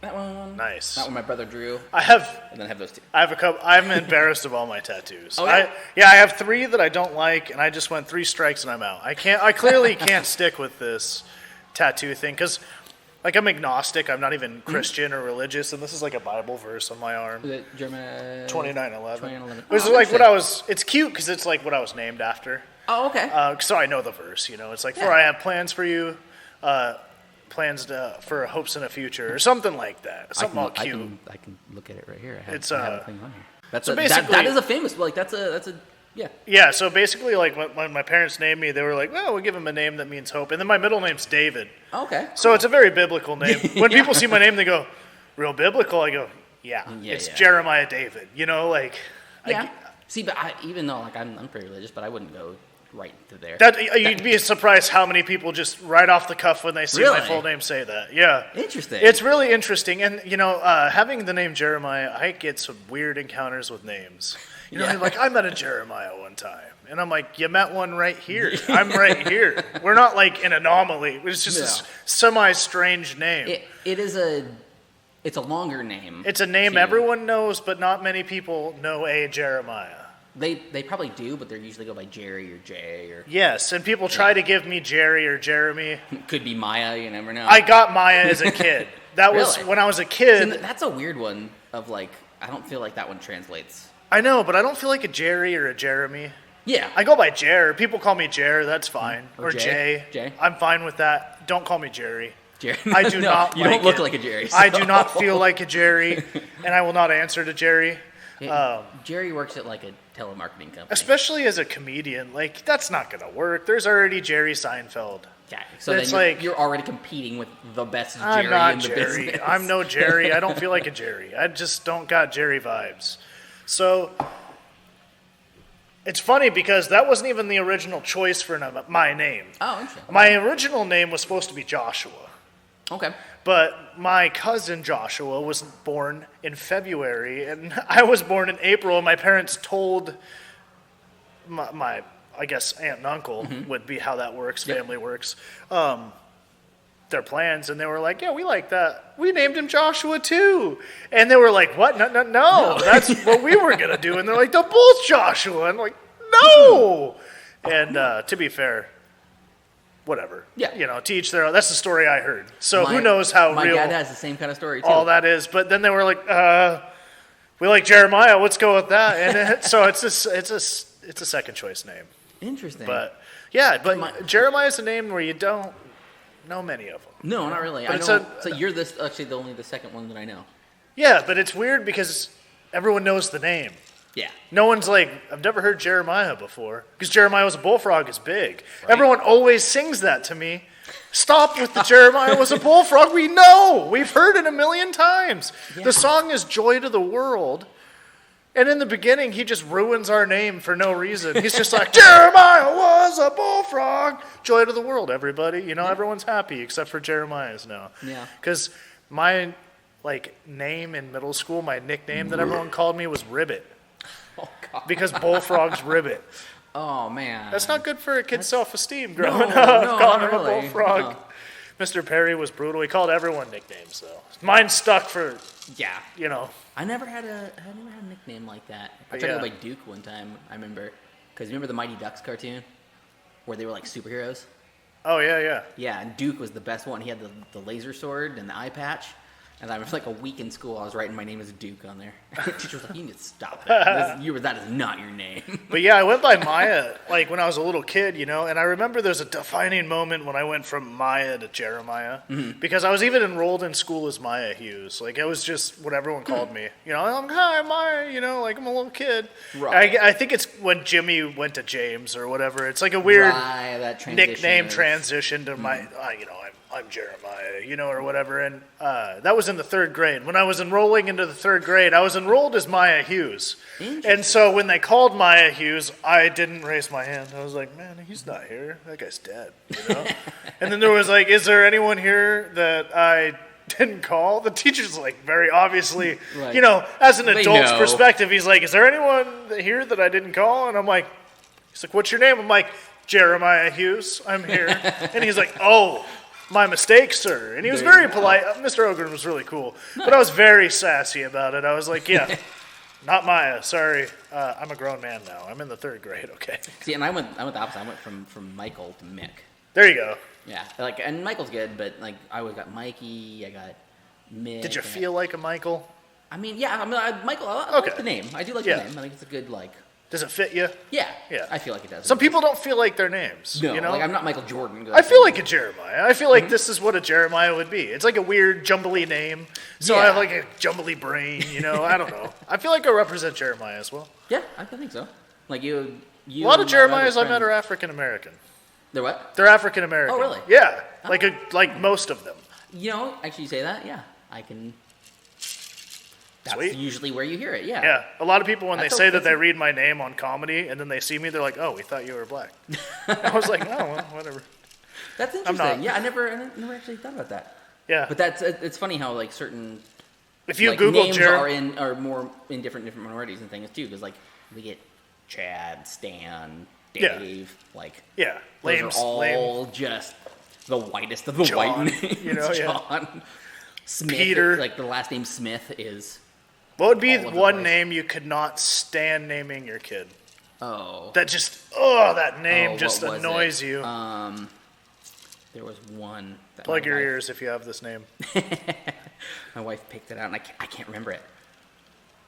that one. Nice. That one my brother drew. And then I have those two. I have a couple. I'm embarrassed of all my tattoos. Oh, yeah? I have 3 that I don't like, and I just went 3 strikes and I'm out. I clearly can't stick with this tattoo thing because. Like, I'm agnostic. I'm not even Christian or religious, and this is like a Bible verse on my arm. Is it Jeremiah 29:11. This is like what I was. It's cute because it's like what I was named after. Oh, okay. So I know the verse. You know, it's like, for I have plans for you, plans for hopes in a future, or something like that. Something all cute. I can look at it right here. I have a thing on here. That is a famous. Like that's a. Yeah. Yeah, so basically, like, when my parents named me, they were like, well, we'll give him a name that means hope. And then my middle name's David. Okay. So it's a very biblical name. When people see my name, they go, real biblical? I go, it's Jeremiah David. You know, like... Yeah. See, but even though, like, I'm pretty religious, but I wouldn't go right to there. You'd be surprised how many people just right off the cuff when they see my full name say that. Yeah. Interesting. It's really interesting. And, you know, having the name Jeremiah, I get some weird encounters with names. You know, like, I met a Jeremiah one time. And I'm like, you met one right here. I'm right here. We're not like an anomaly. It's just a semi-strange name. It's a longer name. It's a name everyone knows, but not many people know a Jeremiah. They probably do, but they usually go by Jerry or Jay or... Yes, and people try to give me Jerry or Jeremy. Could be Maya, you never know. I got Maya as a kid. That was when I was a kid. See, that's a weird one of like, I don't feel like that one translates. I know, but I don't feel like a Jerry or a Jeremy. Yeah. I go by Jer. People call me Jer. That's fine. Or Jay. Jay. I'm fine with that. Don't call me Jerry. Jerry. I do not. You don't look like a Jerry. I do not feel like a Jerry, and I will not answer to Jerry. Jerry works at like a telemarketing company. Especially as a comedian, like that's not gonna work. There's already Jerry Seinfeld. Yeah, so it's then you're already competing with the best Jerry I'm not in the Jerry. business. I'm no Jerry. I don't feel like a Jerry. I just don't got Jerry vibes. So it's funny because that wasn't even the original choice for my name. Oh, interesting. My original name was supposed to be Joshua. Okay. But my cousin Joshua was born in February, and I was born in April, and my parents told my I guess, aunt and uncle would be how that works, family works, their plans, and they were like, yeah, we like that. We named him Joshua, too. And they were like, what? No. That's what we were going to do. And they're like, they're both Joshua. And I'm like, no. And to be fair, whatever. Yeah. To each their own. That's the story I heard. So who knows how my real dad has the same kind of story, too. all that is. But then they were like, we like Jeremiah. Let's go with that. And so it's a second choice name. Interesting. But Jeremiah's a name where you don't know many of them. No, not really. But so you're actually only the second one that I know. Yeah, but it's weird because everyone knows the name. Yeah. No one's like, I've never heard Jeremiah before. Because Jeremiah was a bullfrog is big. Right. Everyone always sings that to me. Stop with the Jeremiah was a bullfrog. We know. We've heard it a million times. Yeah. The song is Joy to the World. And in the beginning, he just ruins our name for no reason. He's just like, Jeremiah was a bullfrog. Joy to the world, everybody. Everyone's happy except for Jeremiah's now. Yeah. Because my name in middle school, my nickname that everyone called me was Ribbit. Oh, God. Because bullfrogs ribbit. Oh, man. That's not good for a kid's self-esteem growing up, calling him a bullfrog. No. Mr. Perry was brutal. He called everyone nicknames, though. Mine stuck for, I never had a nickname like that. I tried to go by Duke one time, I remember. Because remember the Mighty Ducks cartoon? Where they were like superheroes? Oh, yeah. Yeah, and Duke was the best one. He had the laser sword and the eye patch. And I was like a week in school, I was writing my name as Duke on there. The teacher was like, you need to stop that. That is not your name. But yeah, I went by Maya when I was a little kid, and I remember there's a defining moment when I went from Maya to Jeremiah. Mm-hmm. Because I was even enrolled in school as Maya Hughes. It was just what everyone called me. I'm hi, Maya, I'm a little kid. Right. I think it's when Jimmy went to James or whatever. It's like a weird nickname transition to my, I'm Jeremiah, or whatever. And that was in the third grade. When I was enrolling into the third grade, I was enrolled as Maya Hughes. And so when they called Maya Hughes, I didn't raise my hand. I was like, man, he's not here. That guy's dead, And then there was is there anyone here that I didn't call? The teacher's very obviously, as an adult's perspective, he's like, is there anyone here that I didn't call? And I'm like, he's like, what's your name? I'm like, Jeremiah Hughes. I'm here. And he's like, oh, my mistake, sir. And he was very polite. Mr. Ogren was really cool. Nice. But I was very sassy about it. I was like, yeah, not Maya. Sorry. I'm a grown man now. I'm in the third grade, okay? See, and I went the opposite. I went from Michael to Mick. There you go. Yeah. And Michael's good, but I always got Mikey. I got Mick. Did you feel like a Michael? Michael, I like the name. I do like the name. I think it's a good, Does it fit you? Yeah. I feel like it does. Some people don't feel like their names. No, I'm not Michael Jordan. I feel like a Jeremiah. I feel like this is what a Jeremiah would be. It's like a weird, jumbly name. So I have a jumbly brain, I don't know. I feel like I represent Jeremiah as well. Yeah, I think so. You a lot of Jeremiahs I met are African American. They're what? They're African American. Oh, really? Yeah. Like most of them. Actually you say that, yeah. I can... That's Sweet. Usually where you hear it, yeah. Yeah. A lot of people, when they say that they read my name on comedy, and then they see me, they're like, oh, we thought you were black. I was like, oh, well, whatever. That's interesting. Yeah, I never actually thought about that. Yeah. But it's funny how, like, if you Google names are more in different minorities and things, too, because, we get Chad, Stan, Dave, Yeah. Those are all just the whitest of the John, white names. John. Smith, Peter. The last name Smith is... What would be one name you could not stand naming your kid? Oh. That just, that name just annoys you. There was one. Plug your ears if you have this name. My wife picked it out, and I can't remember it.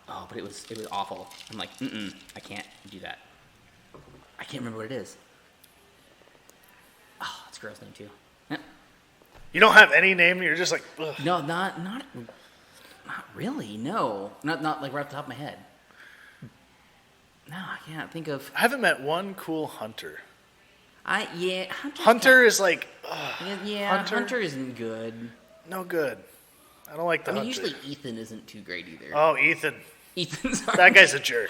Oh, but it was awful. I'm like, I can't do that. I can't remember what it is. Oh, it's a girl's name, too. Yep. You don't have any name. You're just like, ugh. No, not really. No, not like right off the top of my head. No, I can't think of. I haven't met one cool hunter. Hunter is like, Hunter isn't good. No good. I don't like the hunter. Usually Ethan isn't too great either. Oh, Ethan. Ethan's that guy's a jerk.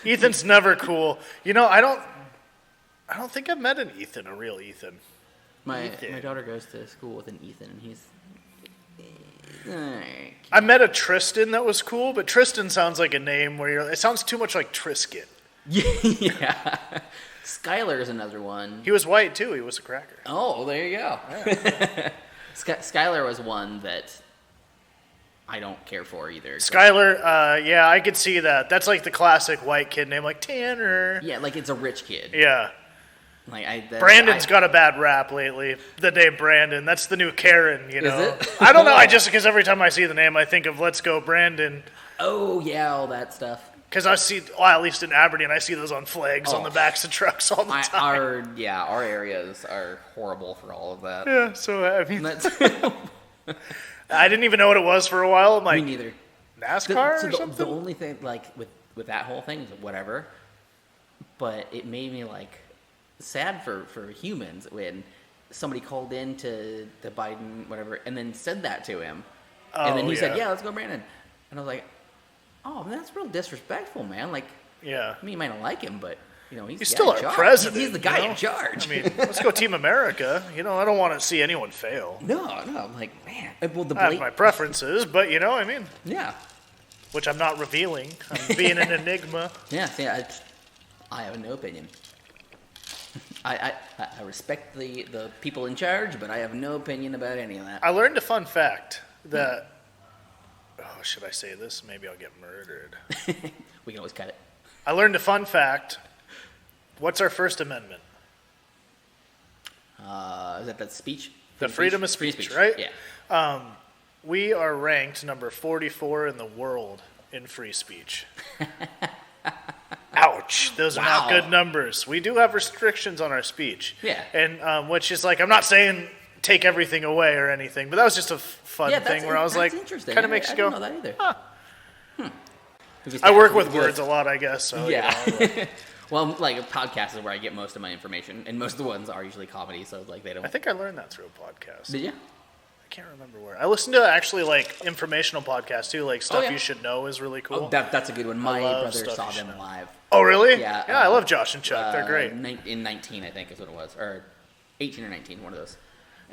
Ethan's never cool. You know, I don't think I've met a real Ethan. My daughter goes to school with an Ethan, and he's. I met a Tristan that was cool, but Tristan sounds like a name where it sounds too much like Trisket. Yeah. Skylar is another one. He was white too. He was a cracker. Oh, there you go. Yeah. Skylar was one that I don't care for either. Skylar, yeah, I could see that. That's like the classic white kid name, like Tanner. Yeah, like it's a rich kid. Yeah. Like Brandon's got a bad rap lately. The name Brandon. That's the new Karen, you know. Is it? I don't know. Because every time I see the name, I think of Let's Go Brandon. Oh, yeah, all that stuff. Because I see, at least in Aberdeen, I see those on flags on the backs of trucks all the time. Our areas are horrible for all of that. Yeah, so I mean, I didn't even know what it was for a while. I'm like, me neither. NASCAR or something? The only thing, like, with that whole thing is whatever, but it made me, like, sad for humans when somebody called in to Biden, whatever, and then said that to him. And then he said, yeah, let's go, Brandon. And I was like, oh, man, that's real disrespectful, man. Like, yeah. I mean, you might not like him, but, you know, he's still our president. He's the guy in charge. I mean, let's go Team America. You know, I don't want to see anyone fail. No, I'm like, man. Well, I have my preferences, but, you know, I mean. Yeah. Which I'm not revealing. I'm being an enigma. Yeah, see, I have no opinion. I respect the people in charge, but I have no opinion about any of that. I learned a fun fact that... Oh, should I say this? Maybe I'll get murdered. We can always cut it. I learned a fun fact. What's our First Amendment? Is that speech? The freedom of speech, right? Yeah. We are ranked number 44 in the world in free speech. Ouch. Those are not good numbers. We do have restrictions on our speech. Yeah. And which is like, I'm not saying take everything away or anything, but that was just a fun thing where I was like, kind of makes you go, I didn't know that either. I work with words a lot, I guess. So, yeah. You know, well, like a podcast is where I get most of my information, and most of the ones are usually comedy, so like they don't. I think I learned that through a podcast. Did you? I can't remember where. I listened to actually like informational podcasts too, like Stuff You Should Know is really cool. Oh, that's a good one. My brother saw them live. Oh, really? Yeah. Yeah, I love Josh and Chuck. They're great. In 19, I think is what it was, or 18 or 19, one of those.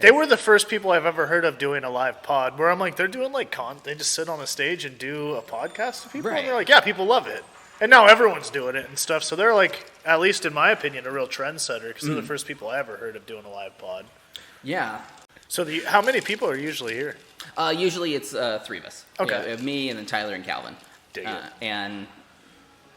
They were the first people I've ever heard of doing a live pod, where I'm like, they're doing like they just sit on a stage and do a podcast to people, and they're like, yeah, people love it. And now everyone's doing it and stuff, so they're like, at least in my opinion, a real trendsetter, because they're the first people I ever heard of doing a live pod. Yeah. So how many people are usually here? Usually it's three of us. Okay. Yeah, me and then Tyler and Calvin. And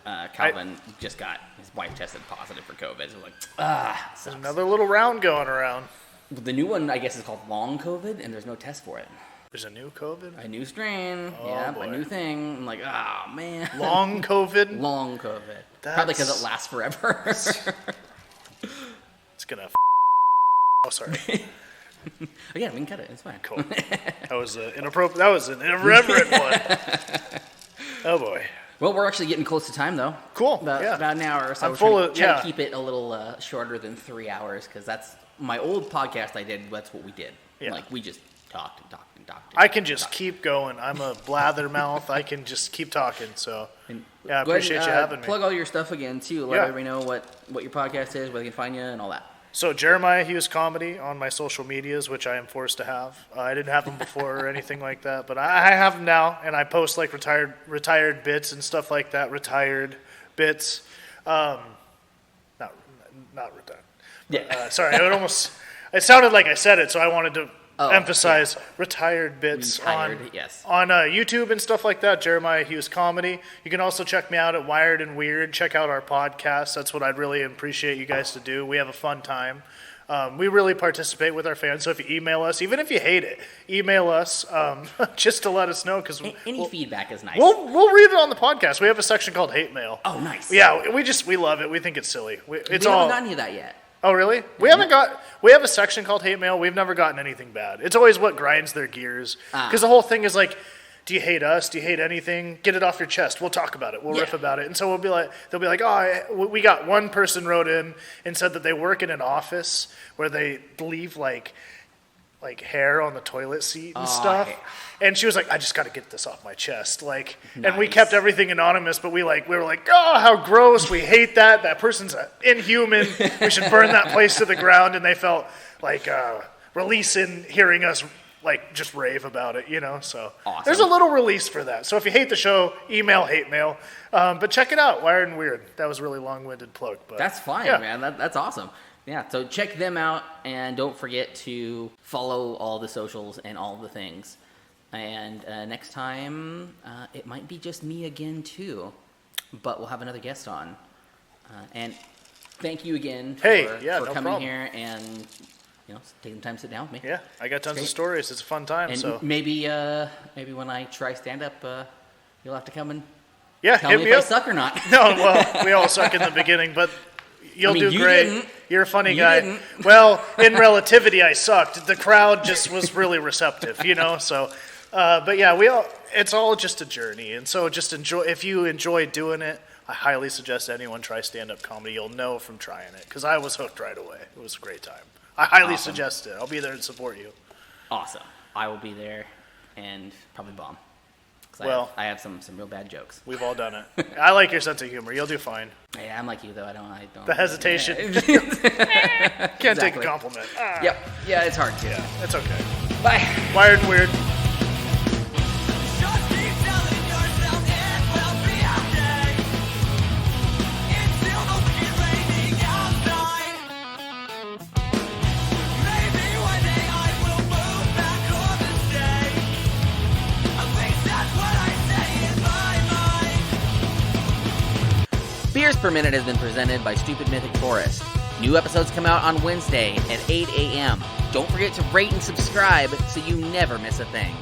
Calvin just got his wife tested positive for COVID. So sucks. There's another little round going around. The new one, I guess, is called long COVID, and there's no test for it. There's a new COVID? A new strain. Boy. A new thing. I'm like, oh, man. Long COVID? Long COVID. Probably because it lasts forever. It's gonna Oh, sorry. Again, we can cut it. It's fine. Cool. That was inappropriate. That was an irreverent one. Oh, boy. Well, we're actually getting close to time, though. Cool. About an hour or so. I'm trying to keep it a little shorter than 3 hours, because that's my old podcast I did. That's what we did. Yeah. Like, we just talked and talked and talked. I can just keep going. I'm a blathermouth. I can just keep talking. So, I appreciate you having me. Plug all your stuff again, too. Let everybody know what your podcast is, where they can find you, and all that. So, Jeremiah Hughes Comedy on my social medias, which I am forced to have. I didn't have them before or anything like that, but I have them now, and I post like retired bits and stuff like that. Retired bits, not retired. Yeah. Sorry, it sounded like I said it, so I wanted to emphasize retired bits on YouTube and stuff like that. Jeremiah Hughes Comedy. You can also check me out at Wired and Weird. Check out our podcast. That's what I'd really appreciate you guys to do. We have a fun time. We really participate with our fans. So if you email us, even if you hate it, email us just to let us know. Because any feedback is nice. We'll read it on the podcast. We have a section called Hate Mail. Oh, nice. Yeah, we love it. We think it's silly. We haven't gotten you that yet. Oh, really? We have a section called hate mail. We've never gotten anything bad. It's always what grinds their gears. Because the whole thing is like, do you hate us? Do you hate anything? Get it off your chest. We'll talk about it. We'll riff about it. And so they'll be like, oh, we got one person wrote in and said that they work in an office where they leave like hair on the toilet seat and stuff. And she was like, I just got to get this off my chest. Like, nice. And we kept everything anonymous, but we were like, oh, how gross. We hate that. That person's inhuman. We should burn that place to the ground. And they felt like release in hearing us like just rave about it, So awesome. There's a little release for that. So if you hate the show, email hate mail. But check it out, Wired and Weird. That was a really long-winded plug. But that's fine, man. That's awesome. Yeah, so check them out, and don't forget to follow all the socials and all the things. And next time, it might be just me again, too. But we'll have another guest on. And thank you again for coming here and taking the time to sit down with me. Yeah, I got tons of stories. It's a fun time. And so maybe when I try stand-up, you'll have to come and tell hit me me if up. I suck or not. No, well, we all suck in the beginning, but... You'll do great. Didn't. You're a funny you guy. Didn't. Well, in relativity, I sucked. The crowd just was really receptive, So, but yeah, it's all just a journey, and so just enjoy. If you enjoy doing it, I highly suggest anyone try stand-up comedy. You'll know from trying it, because I was hooked right away. It was a great time. I highly suggest it. I'll be there to support you. Awesome. I will be there, and probably bomb. I have some real bad jokes. We've all done it. I like your sense of humor. You'll do fine. Yeah, I'm like you though. I don't. The hesitation. Can't take a compliment. Yep. Yeah, it's hard to. Yeah, it's okay. Bye. Wired and Weird. Beers Per Minute has been presented by Stupid Mythic Forest. New episodes come out on Wednesday at 8 a.m. Don't forget to rate and subscribe so you never miss a thing.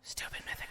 Stupid Mythic.